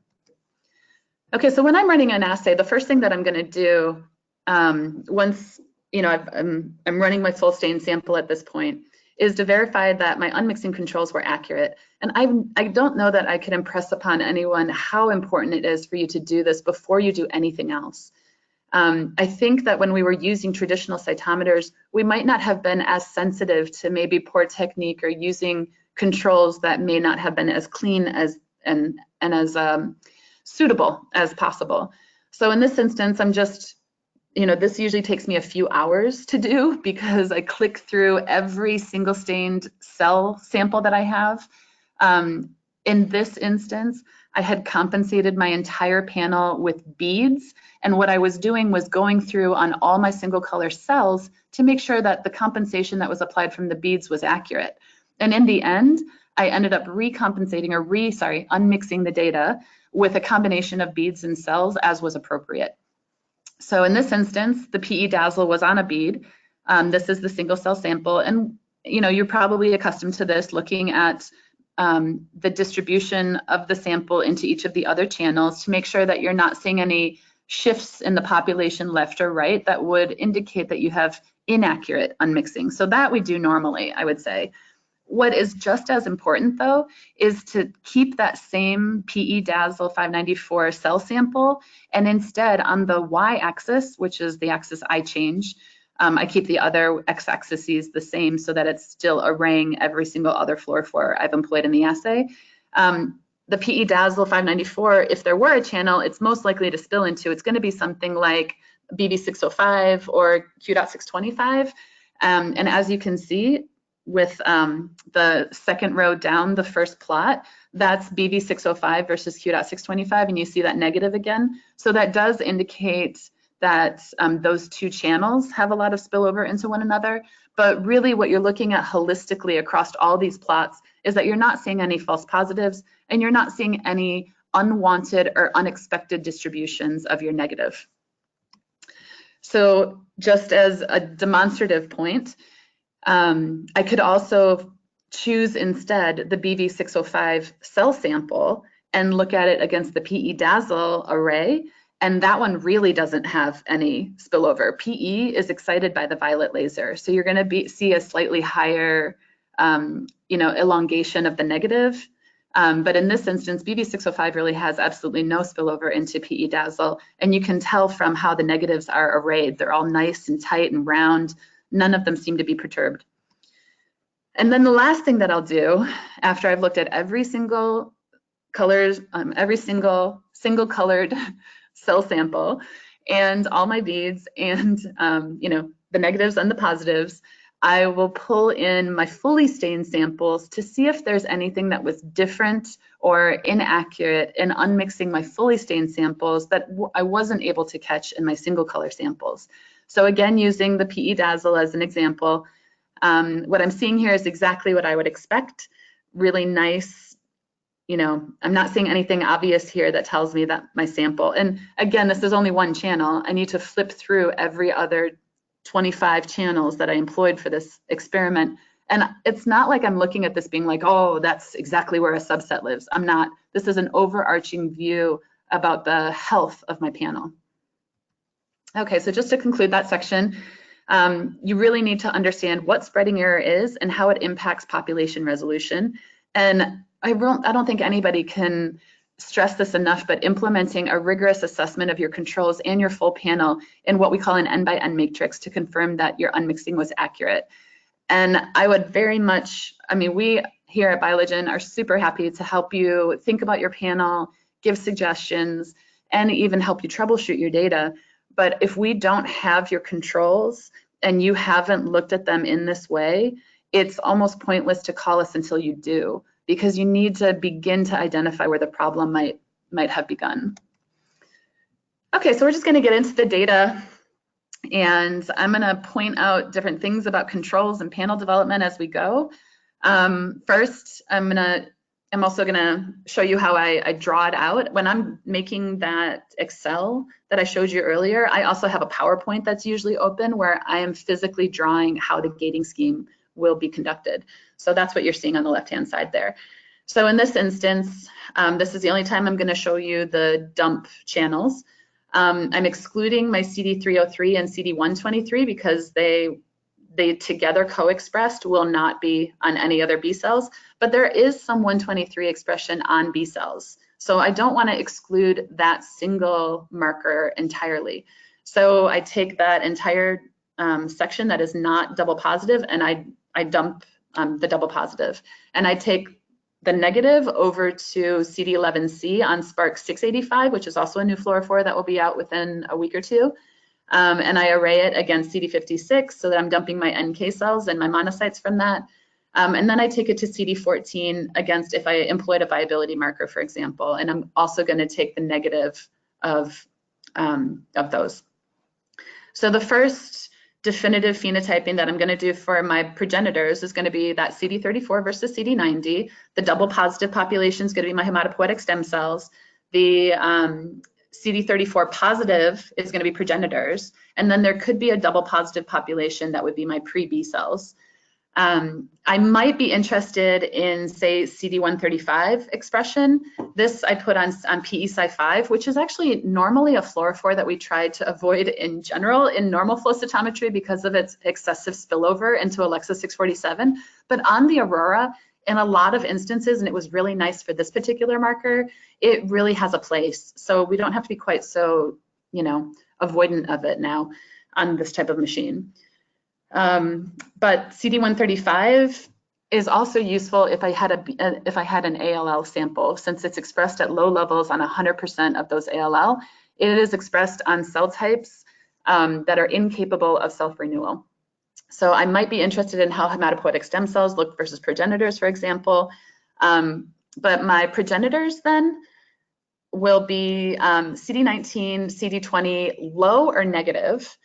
Okay, so when I'm running an assay, the first thing that I'm going to do once I'm running my full stain sample at this point is to verify that my unmixing controls were accurate. And I don't know that I could impress upon anyone how important it is for you to do this before you do anything else. I think that when we were using traditional cytometers, we might not have been as sensitive to maybe poor technique or using controls that may not have been as clean as and as suitable as possible. So in this instance, I'm just, this usually takes me a few hours to do because I click through every single stained cell sample that I have. In this instance, I had compensated my entire panel with beads, and what I was doing was going through on all my single color cells to make sure that the compensation that was applied from the beads was accurate. And in the end, I ended up unmixing the data with a combination of beads and cells as was appropriate. So in this instance, the PE dazzle was on a bead. This is the single cell sample, and you're probably accustomed to this, looking at the distribution of the sample into each of the other channels to make sure that you're not seeing any shifts in the population left or right that would indicate that you have inaccurate unmixing. So that we do normally, I would say. What is just as important, though, is to keep that same PE Dazzle 594 cell sample, and instead on the y-axis, which is the axis I change, I keep the other x-axes the same so that it's still arraying every single other fluorophore I've employed in the assay. The PE Dazzle 594, if there were a channel, it's most likely to spill into, it's going to be something like BB605 or Q.625. And as you can see, with the second row down, the first plot, that's BB605 versus Q.625, and you see that negative again. So that does indicate that those two channels have a lot of spillover into one another. But really what you're looking at holistically across all these plots is that you're not seeing any false positives, and you're not seeing any unwanted or unexpected distributions of your negative. So just as a demonstrative point, I could also choose instead the BV605 cell sample and look at it against the PE Dazzle array, and that one really doesn't have any spillover. PE is excited by the violet laser, so you're going to see a slightly higher elongation of the negative. But in this instance, BB605 really has absolutely no spillover into PE Dazzle, and you can tell from how the negatives are arrayed. They're all nice and tight and round. None of them seem to be perturbed. And then the last thing that I'll do after I've looked at every single colors, every single colored cell sample and all my beads and the negatives and the positives, I will pull in my fully stained samples to see if there's anything that was different or inaccurate in unmixing my fully stained samples that I wasn't able to catch in my single color samples. So again, using the PE Dazzle as an example, what I'm seeing here is exactly what I would expect. Really nice, I'm not seeing anything obvious here that tells me that my sample, and again, this is only one channel. I need to flip through every other 25 channels that I employed for this experiment. And it's not like I'm looking at this being like, oh, that's exactly where a subset lives. I'm not. This is an overarching view about the health of my panel. Okay, so just to conclude that section, you really need to understand what spreading error is and how it impacts population resolution. And I don't think anybody can stress this enough, but implementing a rigorous assessment of your controls and your full panel in what we call an N-by-N matrix to confirm that your unmixing was accurate. And I would very much, I mean, we here at BioLegend are super happy to help you think about your panel, give suggestions, and even help you troubleshoot your data. But if we don't have your controls and you haven't looked at them in this way, it's almost pointless to call us until you do, because you need to begin to identify where the problem might have begun. Okay, so we're just going to get into the data, and I'm going to point out different things about controls and panel development as we go. First, I'm also going to show you how I draw it out. When I'm making that Excel that I showed you earlier, I also have a PowerPoint that's usually open where I am physically drawing how the gating scheme will be conducted. So that's what you're seeing on the left-hand side there. So in this instance, this is the only time I'm going to show you the dump channels. I'm excluding my CD303 and CD123 because they together co-expressed will not be on any other B cells, but there is some 123 expression on B cells. So I don't want to exclude that single marker entirely. So I take that entire section that is not double positive and I dump the double positive. And I take the negative over to CD11C on Spark 685, which is also a new fluorophore that will be out within a week or two. And I array it against CD56 so that I'm dumping my NK cells and my monocytes from that. And then I take it to CD14 against if I employed a viability marker, for example, and I'm also going to take the negative of those. So the first definitive phenotyping that I'm going to do for my progenitors is going to be that CD34 versus CD90. The double positive population is going to be my hematopoietic stem cells. The CD34 positive is going to be progenitors, and then there could be a double positive population that would be my pre-B cells. I might be interested in, say, CD135 expression. This I put on PESci5, which is actually normally a fluorophore that we try to avoid in general in normal flow cytometry because of its excessive spillover into Alexa 647. But on the Aurora, in a lot of instances, and it was really nice for this particular marker, it really has a place. So we don't have to be quite so, avoidant of it now on this type of machine. But CD135 is also useful if I had an ALL sample, since it's expressed at low levels on 100% of those ALL. It is expressed on cell types that are incapable of self-renewal. So I might be interested in how hematopoietic stem cells look versus progenitors, for example. But my progenitors then will be CD19, CD20, low or negative.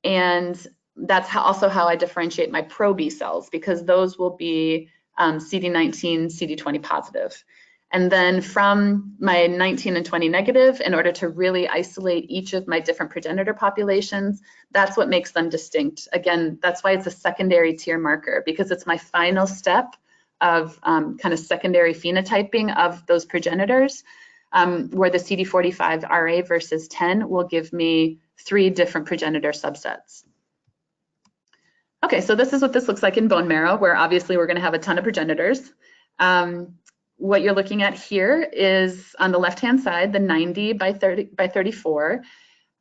And that's also how I differentiate my pro-B cells, because those will be CD19, CD20 positive. And then from my 19 and 20 negative, in order to really isolate each of my different progenitor populations, that's what makes them distinct. Again, that's why it's a secondary tier marker, because it's my final step of kind of secondary phenotyping of those progenitors, where the CD45 RA versus 10 will give me 3 different progenitor subsets. Okay, so this is what this looks like in bone marrow, where obviously we're going to have a ton of progenitors. What you're looking at here is on the left-hand side, the 90 by 34.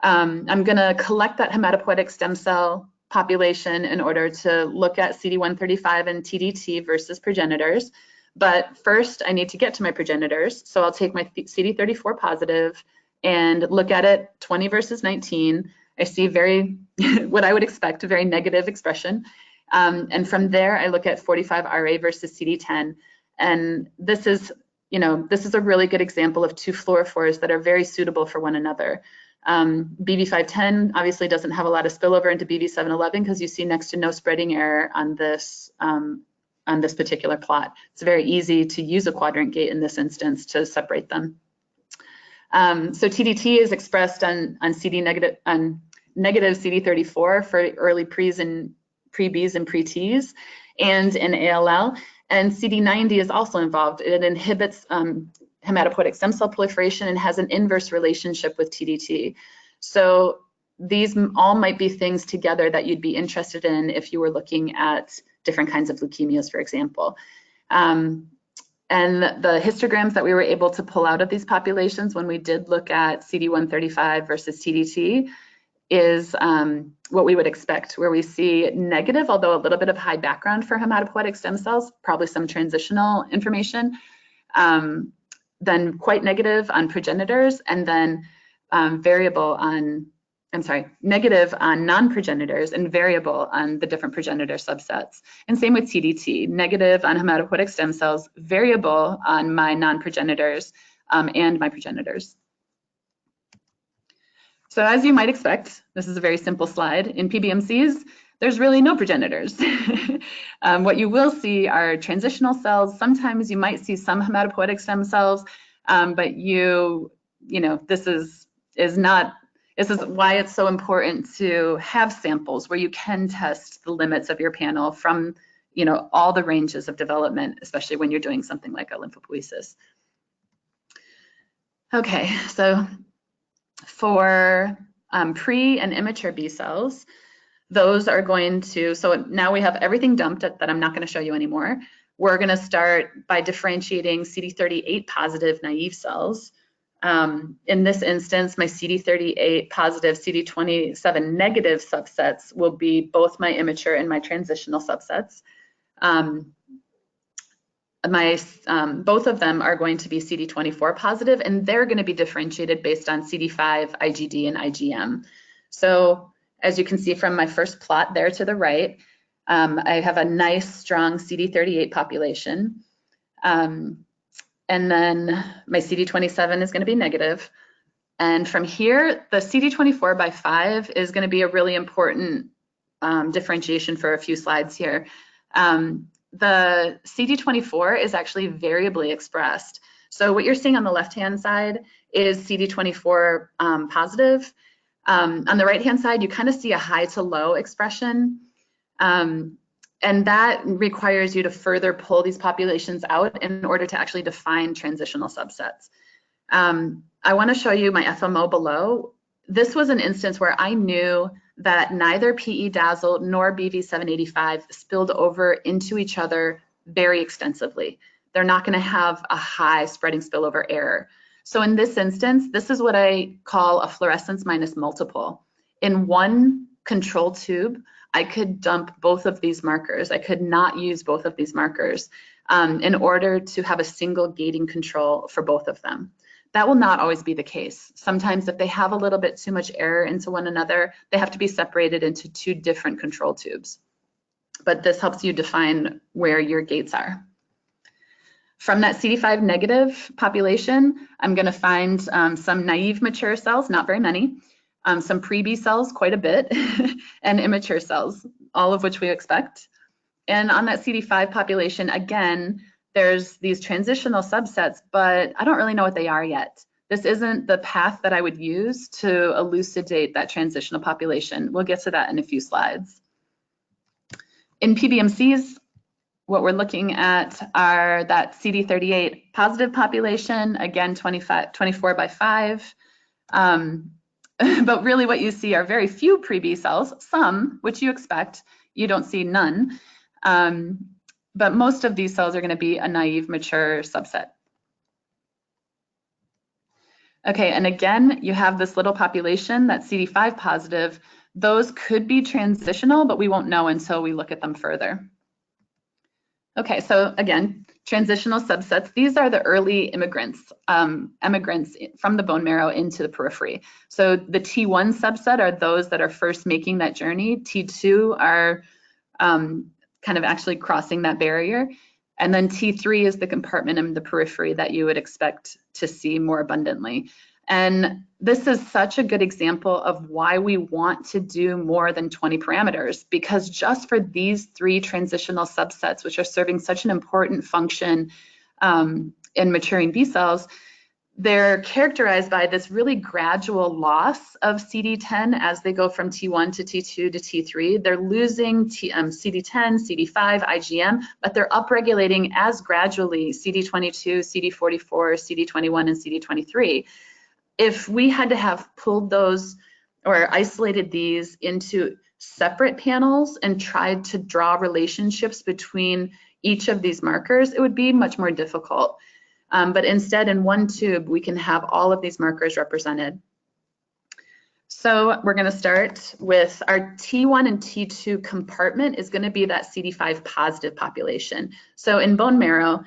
I'm going to collect that hematopoietic stem cell population in order to look at CD135 and TDT versus progenitors. But first, I need to get to my progenitors. So I'll take my CD34 positive and look at it 20 versus 19. I see what I would expect, a very negative expression. And from there, I look at 45 RA versus CD10. And this is a really good example of 2 fluorophores that are very suitable for one another. BB510 obviously doesn't have a lot of spillover into BB711 because you see next to no spreading error on this particular plot. It's very easy to use a quadrant gate in this instance to separate them. So TDT is expressed on negative CD34 for early pre-Bs and pre-Ts, and in ALL. And CD90 is also involved. It inhibits hematopoietic stem cell proliferation and has an inverse relationship with TDT. So these all might be things together that you'd be interested in if you were looking at different kinds of leukemias, for example. And the histograms that we were able to pull out of these populations when we did look at CD135 versus TDT is what we would expect, where we see negative, although a little bit of high background for hematopoietic stem cells, probably some transitional information, then quite negative on progenitors, and then negative on non-progenitors and variable on the different progenitor subsets. And same with TDT, negative on hematopoietic stem cells, variable on my non-progenitors and my progenitors. So as you might expect, this is a very simple slide. In PBMCs, there's really no progenitors. What you will see are transitional cells. Sometimes you might see some hematopoietic stem cells, but this is why it's so important to have samples where you can test the limits of your panel from all the ranges of development, especially when you're doing something like a lymphopoiesis. Okay, so for pre and immature B cells, those are going to, so now we have everything dumped that I'm not going to show you anymore. We're going to start by differentiating CD38 positive naive cells. In this instance, my CD38 positive, CD27 negative subsets will be both my immature and my transitional subsets. Both of them are going to be CD24 positive, and they're going to be differentiated based on CD5, IgD, and IgM. So as you can see from my first plot there to the right, I have a nice strong CD38 population. And then my CD27 is going to be negative. And from here, the CD24 by 5 is going to be a really important differentiation for a few slides here. The CD24 is actually variably expressed. So what you're seeing on the left-hand side is CD24 positive. On the right-hand side, you kind of see a high to low expression. And that requires you to further pull these populations out in order to actually define transitional subsets. I want to show you my FMO below. This was an instance where I knew that neither PE-dazzle nor BV785 spilled over into each other very extensively. They're not going to have a high spreading spillover error. So in this instance, this is what I call a fluorescence minus multiple. In one control tube, I could dump both of these markers. I could not use both of these markers in order to have a single gating control for both of them. That will not always be the case. Sometimes if they have a little bit too much error into one another, they have to be separated into two different control tubes. But this helps you define where your gates are. From that CD5 negative population, I'm going to find some naive mature cells, not very many, some pre-B cells, quite a bit, and immature cells, all of which we expect. And on that CD5 population, again, there's these transitional subsets, but I don't really know what they are yet. This isn't the path that I would use to elucidate that transitional population. We'll get to that in a few slides. In PBMCs, what we're looking at are that CD38 positive population, again, 24 by 5. But really what you see are very few pre-B cells, some, which you expect, you don't see none. But most of these cells are going to be a naive mature subset. Okay, and again, you have this little population that's CD5 positive. Those could be transitional, but we won't know until we look at them further. Okay, so again, transitional subsets. These are the early immigrants from the bone marrow into the periphery. So the T1 subset are those that are first making that journey. T2 are kind of actually crossing that barrier. And then T3 is the compartment in the periphery that you would expect to see more abundantly. And this is such a good example of why we want to do more than 20 parameters, because just for these 3 transitional subsets, which are serving such an important function in maturing B cells, they're characterized by this really gradual loss of CD10 as they go from T1 to T2 to T3. They're losing CD10, CD5, IgM, but they're upregulating as gradually CD22, CD44, CD21, and CD23. If we had to have pulled those or isolated these into separate panels and tried to draw relationships between each of these markers, it would be much more difficult. But instead, in one tube, we can have all of these markers represented. So we're going to start with our T1 and T2 compartment is going to be that CD5 positive population. So in bone marrow,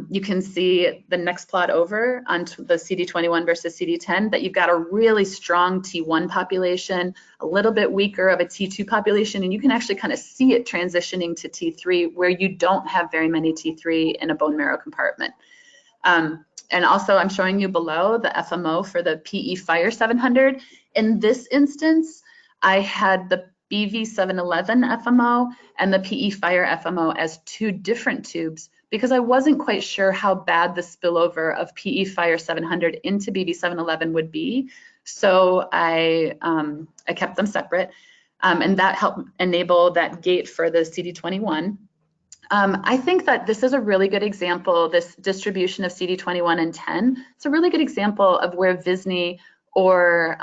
you can see the next plot over on the CD21 versus CD10 that you've got a really strong T1 population, a little bit weaker of a T2 population, and you can actually kind of see it transitioning to T3 where you don't have very many T3 in a bone marrow compartment. And also I'm showing you below the FMO for the PE Fire 700. In this instance, I had the BV711 FMO and the PE Fire FMO as two different tubes because I wasn't quite sure how bad the spillover of PE Fire 700 into BV711 would be. So I kept them separate, and that helped enable that gate for the CD21. I think that this is a really good example, this distribution of CD21 and 10. It's a really good example of where VISNI or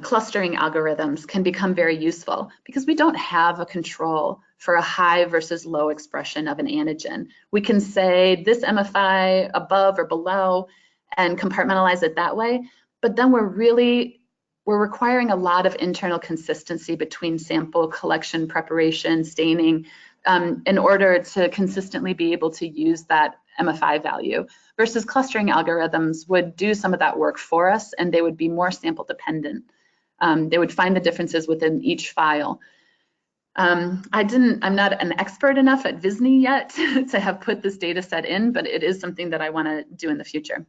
clustering algorithms can become very useful because we don't have a control for a high versus low expression of an antigen. We can say this MFI above or below and compartmentalize it that way, but then we're requiring a lot of internal consistency between sample collection, preparation, staining, in order to consistently be able to use that MFI value, versus clustering algorithms would do some of that work for us and they would be more sample dependent. They would find the differences within each file. I'm not an expert enough at VISNI yet to have put this data set in, but it is something that I want to do in the future.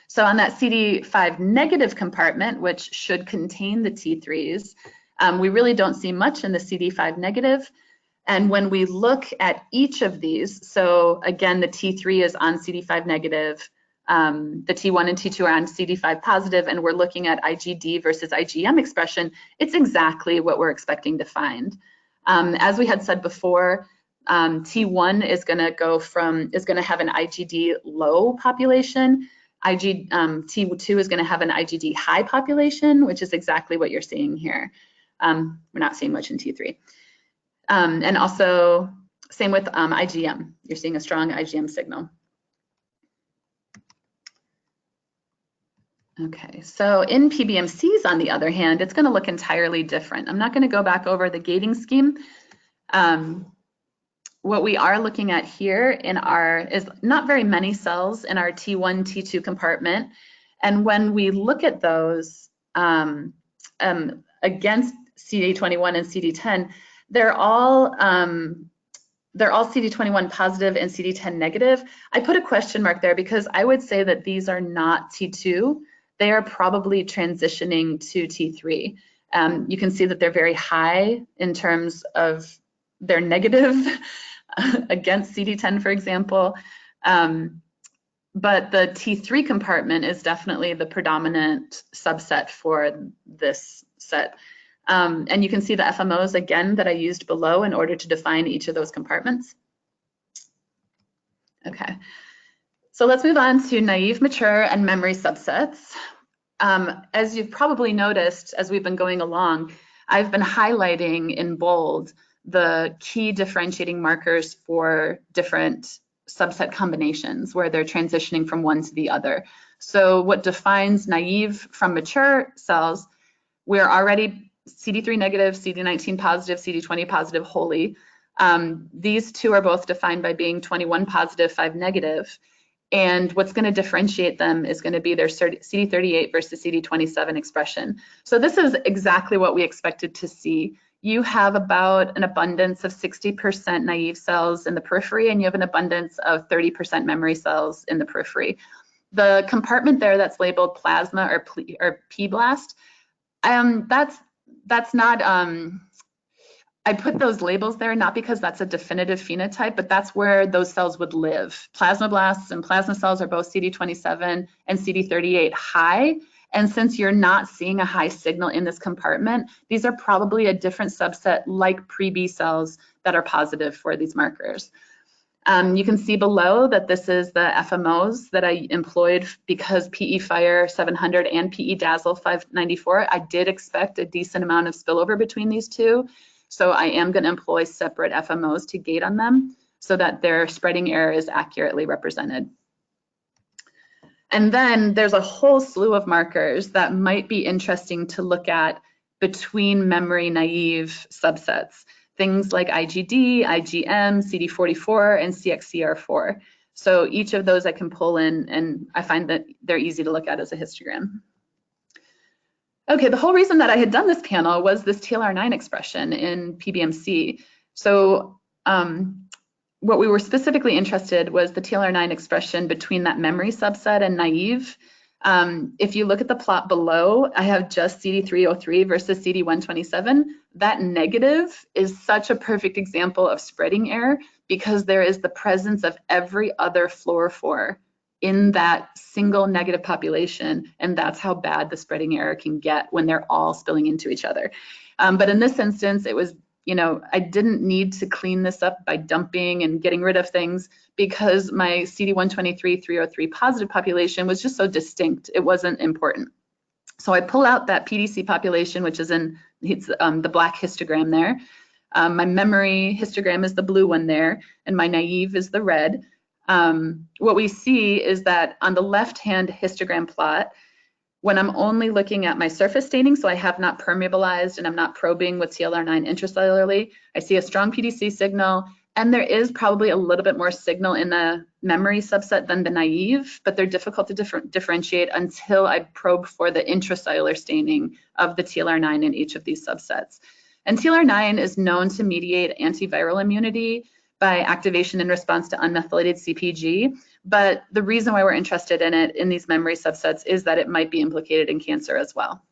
So on that CD5 negative compartment, which should contain the T3s, we really don't see much in the CD5 negative. And when we look at each of these, so again, the T3 is on CD5 negative, the T1 and T2 are on CD5 positive, and we're looking at IgD versus IgM expression, it's exactly what we're expecting to find. As we had said before, T1 is going to have an IgD low population. T2 is going to have an IgD high population, which is exactly what you're seeing here. We're not seeing much in T3. And also, same with IgM. You're seeing a strong IgM signal. Okay, so in PBMCs, on the other hand, it's going to look entirely different. I'm not going to go back over the gating scheme. What we are looking at here is not very many cells in our T1, T2 compartment. And when we look at those against CD21 and CD10, they're all CD21 positive and CD10 negative. I put a question mark there because I would say that these are not T2. They are probably transitioning to T3. You can see that they're very high in terms of their negative against CD10, for example. But the T3 compartment is definitely the predominant subset for this set. And you can see the FMOs again that I used below in order to define each of those compartments. Okay, so let's move on to naive, mature, and memory subsets. As you've probably noticed as we've been going along, I've been highlighting in bold the key differentiating markers for different subset combinations where they're transitioning from one to the other. So what defines naive from mature cells, we're already CD3 negative, CD19 positive, CD20 positive wholly. These two are both defined by being 21 positive, 5 negative. And what's going to differentiate them is going to be their CD38 versus CD27 expression. So this is exactly what we expected to see. You have about an abundance of 60% naive cells in the periphery, and you have an abundance of 30% memory cells in the periphery. The compartment there that's labeled plasma or P-blast, that's not, I put those labels there not because that's a definitive phenotype, but that's where those cells would live. Plasmablasts and plasma cells are both CD27 and CD38 high. And since you're not seeing a high signal in this compartment, these are probably a different subset like pre-B cells that are positive for these markers. You can see below that this is the FMOs that I employed because PE Fire 700 and PE Dazzle 594. I did expect a decent amount of spillover between these two, so I am going to employ separate FMOs to gate on them so that their spreading error is accurately represented. And then there's a whole slew of markers that might be interesting to look at between memory naive subsets. Things like IgD, IgM, CD44, and CXCR4. So each of those I can pull in, and I find that they're easy to look at as a histogram. Okay, the whole reason that I had done this panel was this TLR9 expression in PBMC. So what we were specifically interested was the TLR9 expression between that memory subset and naive. If you look at the plot below, I have just CD303 versus CD127. That negative is such a perfect example of spreading error because there is the presence of every other fluorophore in that single negative population, and that's how bad the spreading error can get when they're all spilling into each other. But in this instance, it was, I didn't need to clean this up by dumping and getting rid of things because my CD123 303 positive population was just so distinct, it wasn't important. So I pull out that PDC population, which is in the black histogram there. My memory histogram is the blue one there, and my naive is the red. What we see is that on the left-hand histogram plot, when I'm only looking at my surface staining, so I have not permeabilized and I'm not probing with TLR9 intracellularly, I see a strong PDC signal, and there is probably a little bit more signal in the memory subset than the naive, but they're difficult to differentiate until I probe for the intracellular staining of the TLR9 in each of these subsets. And TLR9 is known to mediate antiviral immunity by activation in response to unmethylated CpG, but the reason why we're interested in it in these memory subsets is that it might be implicated in cancer as well.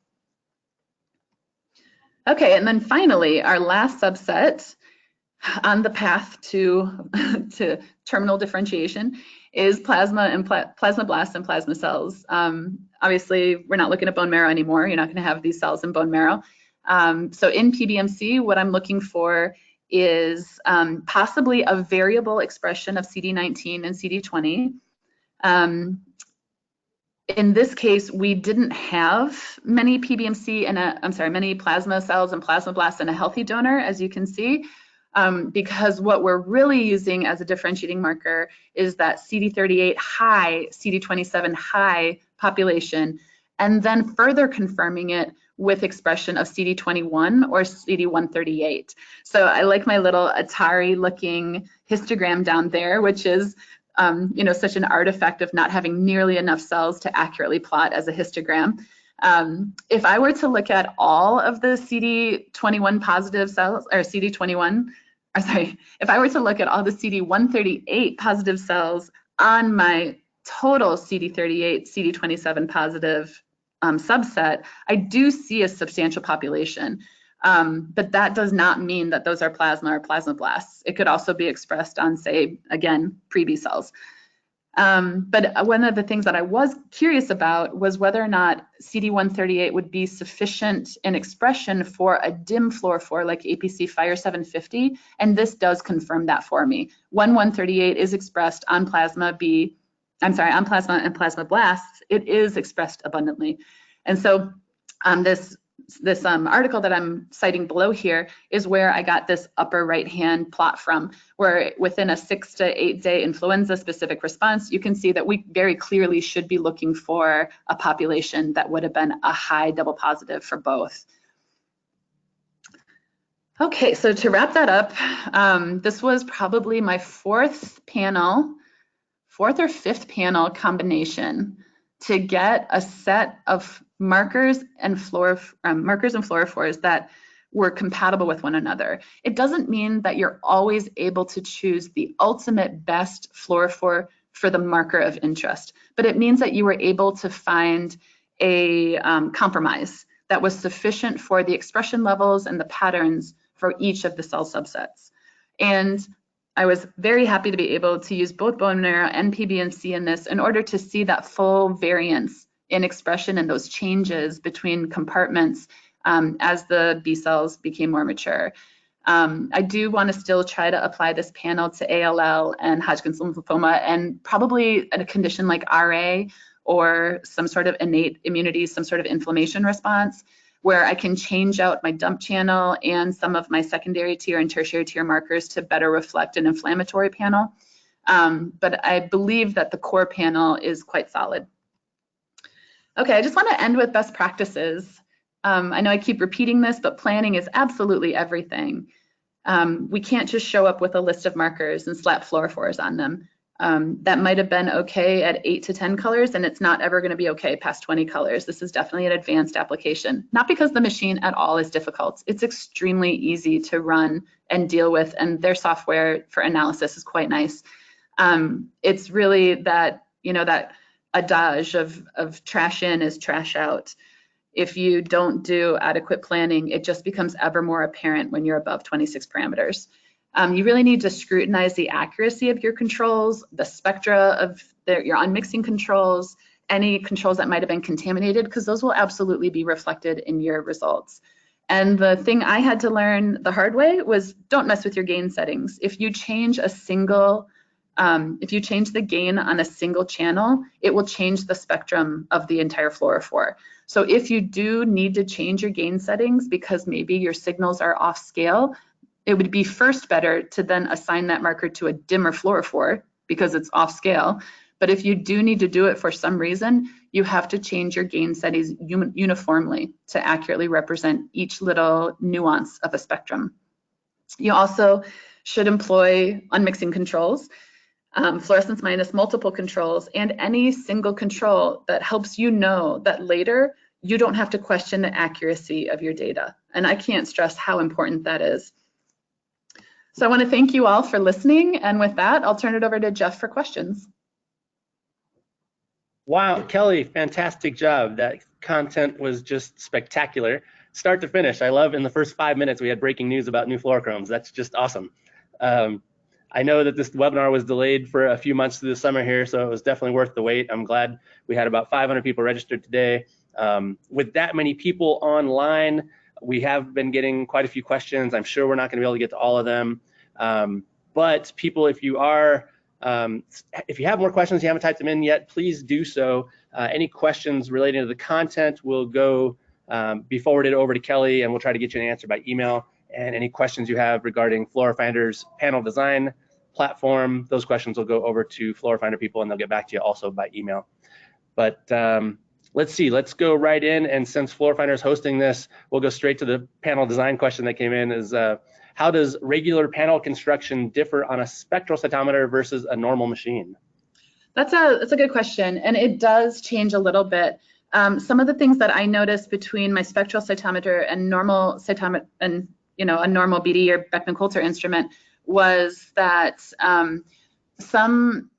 Okay, and then finally, our last subset on the path to terminal differentiation is plasma and plasmablasts and plasma cells. Obviously, we're not looking at bone marrow anymore. You're not going to have these cells in bone marrow. So in PBMC, what I'm looking for is possibly a variable expression of CD19 and CD20. In this case, we didn't have many PBMC and many plasma cells and plasmablasts in a healthy donor, as you can see, because what we're really using as a differentiating marker is that CD38 high, CD27 high population, and then further confirming it with expression of CD21 or CD138. So I like my little Atari looking histogram down there, which is such an artifact of not having nearly enough cells to accurately plot as a histogram. If I were to look at all of the CD21 positive cells, or if I were to look at all the CD138 positive cells on my total CD38, CD27 positive subset, I do see a substantial population, but that does not mean that those are plasma or plasmablasts. It could also be expressed on, say, again, pre-B cells. But one of the things that I was curious about was whether or not CD138 would be sufficient in expression for a dim fluorophore like APC Fire 750, and this does confirm that for me. 138 is expressed on plasma and plasmablasts. It is expressed abundantly. And so this article that I'm citing below here is where I got this upper right-hand plot from, where within a 6 to 8 day influenza specific response, you can see that we very clearly should be looking for a population that would have been a high double positive for both. Okay, so to wrap that up, this was probably my fourth or fifth panel combination to get a set of markers and fluorophores that were compatible with one another. It doesn't mean that you're always able to choose the ultimate best fluorophore for the marker of interest, but it means that you were able to find a compromise that was sufficient for the expression levels and the patterns for each of the cell subsets. And I was very happy to be able to use both bone marrow and PBMC in this in order to see that full variance in expression and those changes between compartments as the B cells became more mature. I do want to still try to apply this panel to ALL and Hodgkin's lymphoma, and probably a condition like RA or some sort of innate immunity, some sort of inflammation response, where I can change out my dump channel and some of my secondary tier and tertiary tier markers to better reflect an inflammatory panel. But I believe that the core panel is quite solid. Okay, I just want to end with best practices. I know I keep repeating this, but planning is absolutely everything. We can't just show up with a list of markers and slap fluorophores on them. That might have been okay at 8 to 10 colors, and it's not ever going to be okay past 20 colors. This is definitely an advanced application, not because the machine at all is difficult. It's extremely easy to run and deal with, and their software for analysis is quite nice. It's really that, you know, that adage of trash in is trash out. If you don't do adequate planning, it just becomes ever more apparent when you're above 26 parameters. You really need to scrutinize the accuracy of your controls, the spectra of your unmixing controls, any controls that might have been contaminated, because those will absolutely be reflected in your results. And the thing I had to learn the hard way was don't mess with your gain settings. If you change a single if you change the gain on a single channel, it will change the spectrum of the entire fluorophore. So if you do need to change your gain settings because maybe your signals are off scale, it would be first better to then assign that marker to a dimmer fluorophore because it's off scale. But if you do need to do it for some reason, you have to change your gain settings uniformly to accurately represent each little nuance of a spectrum. You also should employ unmixing controls. Fluorescence minus multiple controls, and any single control that helps you know that later you don't have to question the accuracy of your data. And I can't stress how important that is. So I want to thank you all for listening. And with that, I'll turn it over to Jeff for questions. Wow, Kelly, fantastic job. That content was just spectacular. Start to finish. I love in the first 5 minutes we had breaking news about new fluorochromes. That's just awesome. I know that this webinar was delayed for a few months through the summer here, so it was definitely worth the wait. I'm glad we had about 500 people registered today. With that many people online, we have been getting quite a few questions. I'm sure we're not going to be able to get to all of them. But people, if you have more questions, you haven't typed them in yet, please do so. Any questions relating to the content will be forwarded over to Kelly, and we'll try to get you an answer by email. And any questions you have regarding Fluorofinder's panel design platform, those questions will go over to Fluorofinder people, and they'll get back to you also by email. But let's see, let's go right in. And since Fluorofinder is hosting this, we'll go straight to the panel design question that came in is, how does regular panel construction differ on a spectral cytometer versus a normal machine? That's a good question, and it does change a little bit. Some of the things that I noticed between my spectral cytometer and normal cytometer and a normal BD or Beckman-Coulter instrument was that some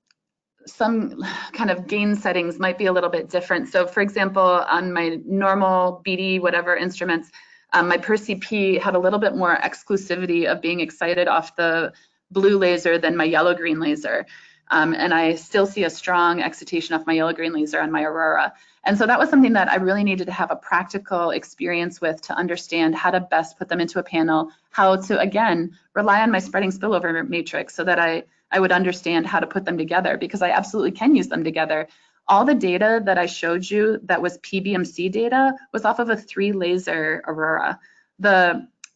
kind of gain settings might be a little bit different. So for example, on my normal BD, whatever instruments, my PerCP had a little bit more exclusivity of being excited off the blue laser than my yellow-green laser. And I still see a strong excitation off my yellow-green laser on my Aurora. And so that was something that I really needed to have a practical experience with to understand how to best put them into a panel, how to, again, rely on my spreading spillover matrix so that I would understand how to put them together, because I absolutely can use them together. All the data that I showed you that was PBMC data was off of a 3-laser Aurora.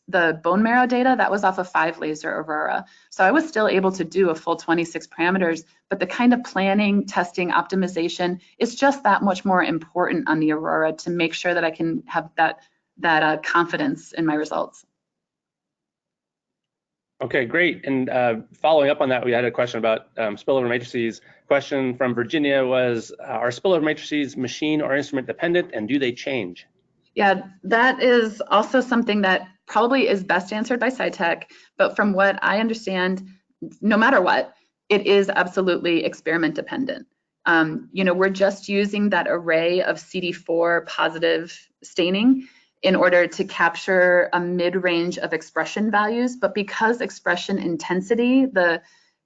The bone marrow data, that was off a 5-laser Aurora. So I was still able to do a full 26 parameters, but the kind of planning, testing, optimization is just that much more important on the Aurora to make sure that I can have that confidence in my results. Okay, great. And following up on that, we had a question about spillover matrices. Question from Virginia was, are spillover matrices machine or instrument dependent, and do they change? Yeah, that is also something that probably is best answered by Cytek, but from what I understand, no matter what, it is absolutely experiment dependent. We're just using that array of CD4 positive staining in order to capture a mid-range of expression values, but because expression intensity, the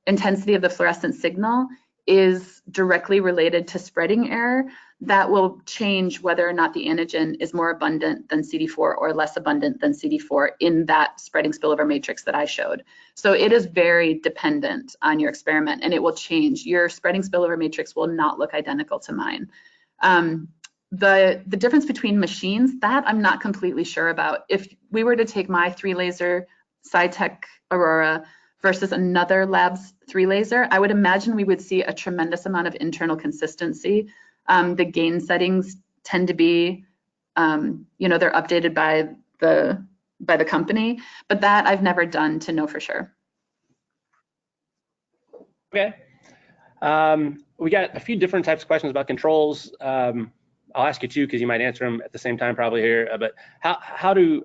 intensity of the fluorescent signal, is directly related to spreading error, that will change whether or not the antigen is more abundant than CD4 or less abundant than CD4 in that spreading spillover matrix that I showed. So it is very dependent on your experiment, and it will change. Your spreading spillover matrix will not look identical to mine. The difference between machines, that I'm not completely sure about. If we were to take my 3-laser Cytek Aurora versus another lab's 3-laser, I would imagine we would see a tremendous amount of internal consistency. The gain settings tend to be, they're updated by the company, but that I've never done to know for sure. Okay. We got a few different types of questions about controls. I'll ask you two because you might answer them at the same time probably here. But how do,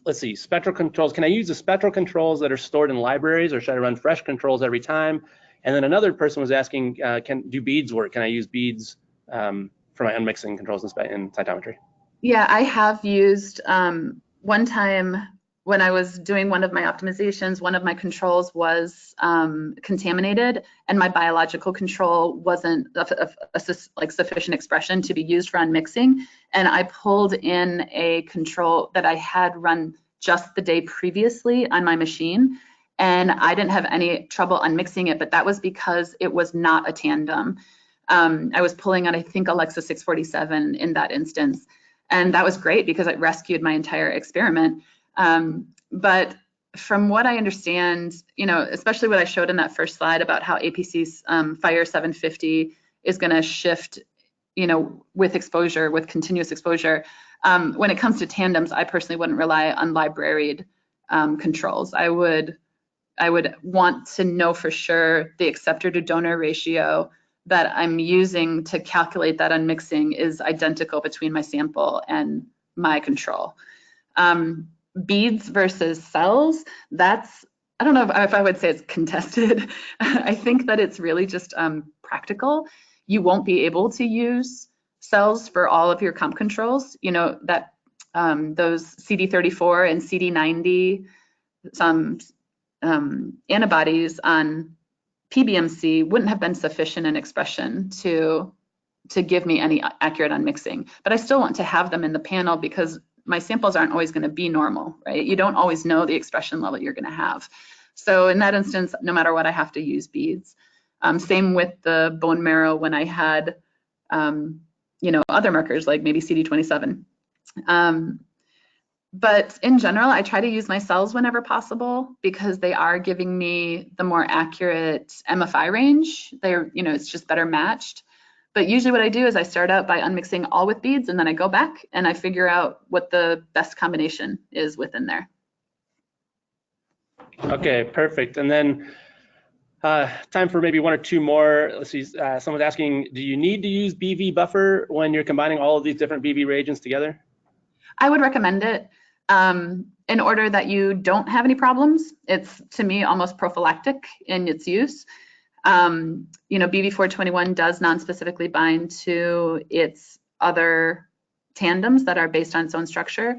let's see, spectral controls, can I use the spectral controls that are stored in libraries, or should I run fresh controls every time? And then another person was asking, do beads work? Can I use beads for my unmixing controls in cytometry? Yeah, I have used, one time when I was doing one of my optimizations, one of my controls was contaminated, and my biological control wasn't like sufficient expression to be used for unmixing. And I pulled in a control that I had run just the day previously on my machine, and I didn't have any trouble unmixing it, but that was because it was not a tandem. I was pulling on, I think, Alexa 647 in that instance, and that was great because it rescued my entire experiment. But from what I understand, especially what I showed in that first slide about how APC's Fire 750 is going to shift, with exposure, with continuous exposure. When it comes to tandems, I personally wouldn't rely on libraried controls. I would want to know for sure the acceptor to donor ratio that I'm using to calculate that unmixing is identical between my sample and my control. Beads versus cells, I don't know if I would say it's contested. I think that it's really just practical. You won't be able to use cells for all of your comp controls. That those CD34 and CD90, some antibodies on PBMC wouldn't have been sufficient in expression to give me any accurate unmixing. But I still want to have them in the panel because my samples aren't always going to be normal, right? You don't always know the expression level you're going to have. So in that instance, no matter what, I have to use beads. Same with the bone marrow when I had, other markers like maybe CD27. But in general, I try to use my cells whenever possible because they are giving me the more accurate MFI range. They're, it's just better matched. But usually what I do is I start out by unmixing all with beads, and then I go back and I figure out what the best combination is within there. Okay, perfect. And then time for maybe one or two more. Let's see, someone's asking, do you need to use BV buffer when you're combining all of these different BV reagents together? I would recommend it in order that you don't have any problems. It's, to me, almost prophylactic in its use. BV421 does non-specifically bind to its other tandems that are based on its own structure.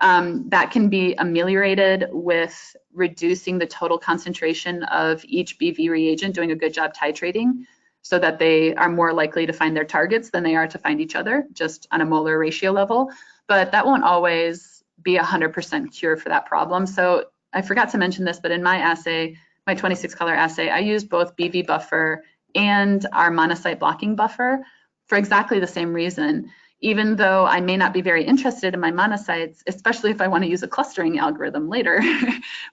That can be ameliorated with reducing the total concentration of each BV reagent, doing a good job titrating so that they are more likely to find their targets than they are to find each other, just on a molar ratio level. But that won't always be 100% cure for that problem. So I forgot to mention this, but in my assay, my 26-color assay, I used both BV buffer and our monocyte blocking buffer for exactly the same reason. Even though I may not be very interested in my monocytes, especially if I want to use a clustering algorithm later,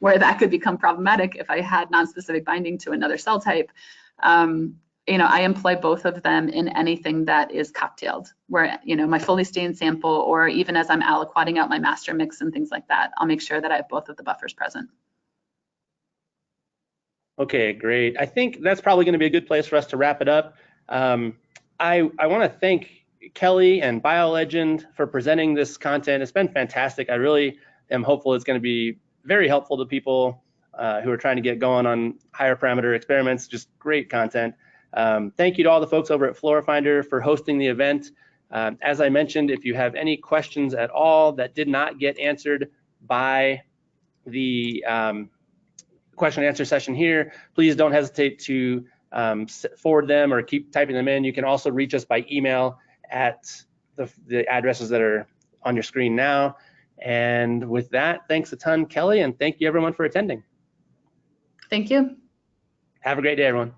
where that could become problematic if I had non-specific binding to another cell type, I employ both of them in anything that is cocktailed, where, my fully stained sample, or even as I'm aliquoting out my master mix and things like that, I'll make sure that I have both of the buffers present. Okay, great. I think that's probably going to be a good place for us to wrap it up. I want to thank Kelly and BioLegend for presenting this content. It's been fantastic. I really am hopeful it's going to be very helpful to people who are trying to get going on higher parameter experiments. Just great content. Thank you to all the folks over at Fluorofinder for hosting the event. As I mentioned, if you have any questions at all that did not get answered by the question and answer session here, please don't hesitate to forward them or keep typing them in. You can also reach us by email at the addresses that are on your screen now. And with that, thanks a ton, Kelly, and thank you everyone for attending. Thank you. Have a great day, everyone.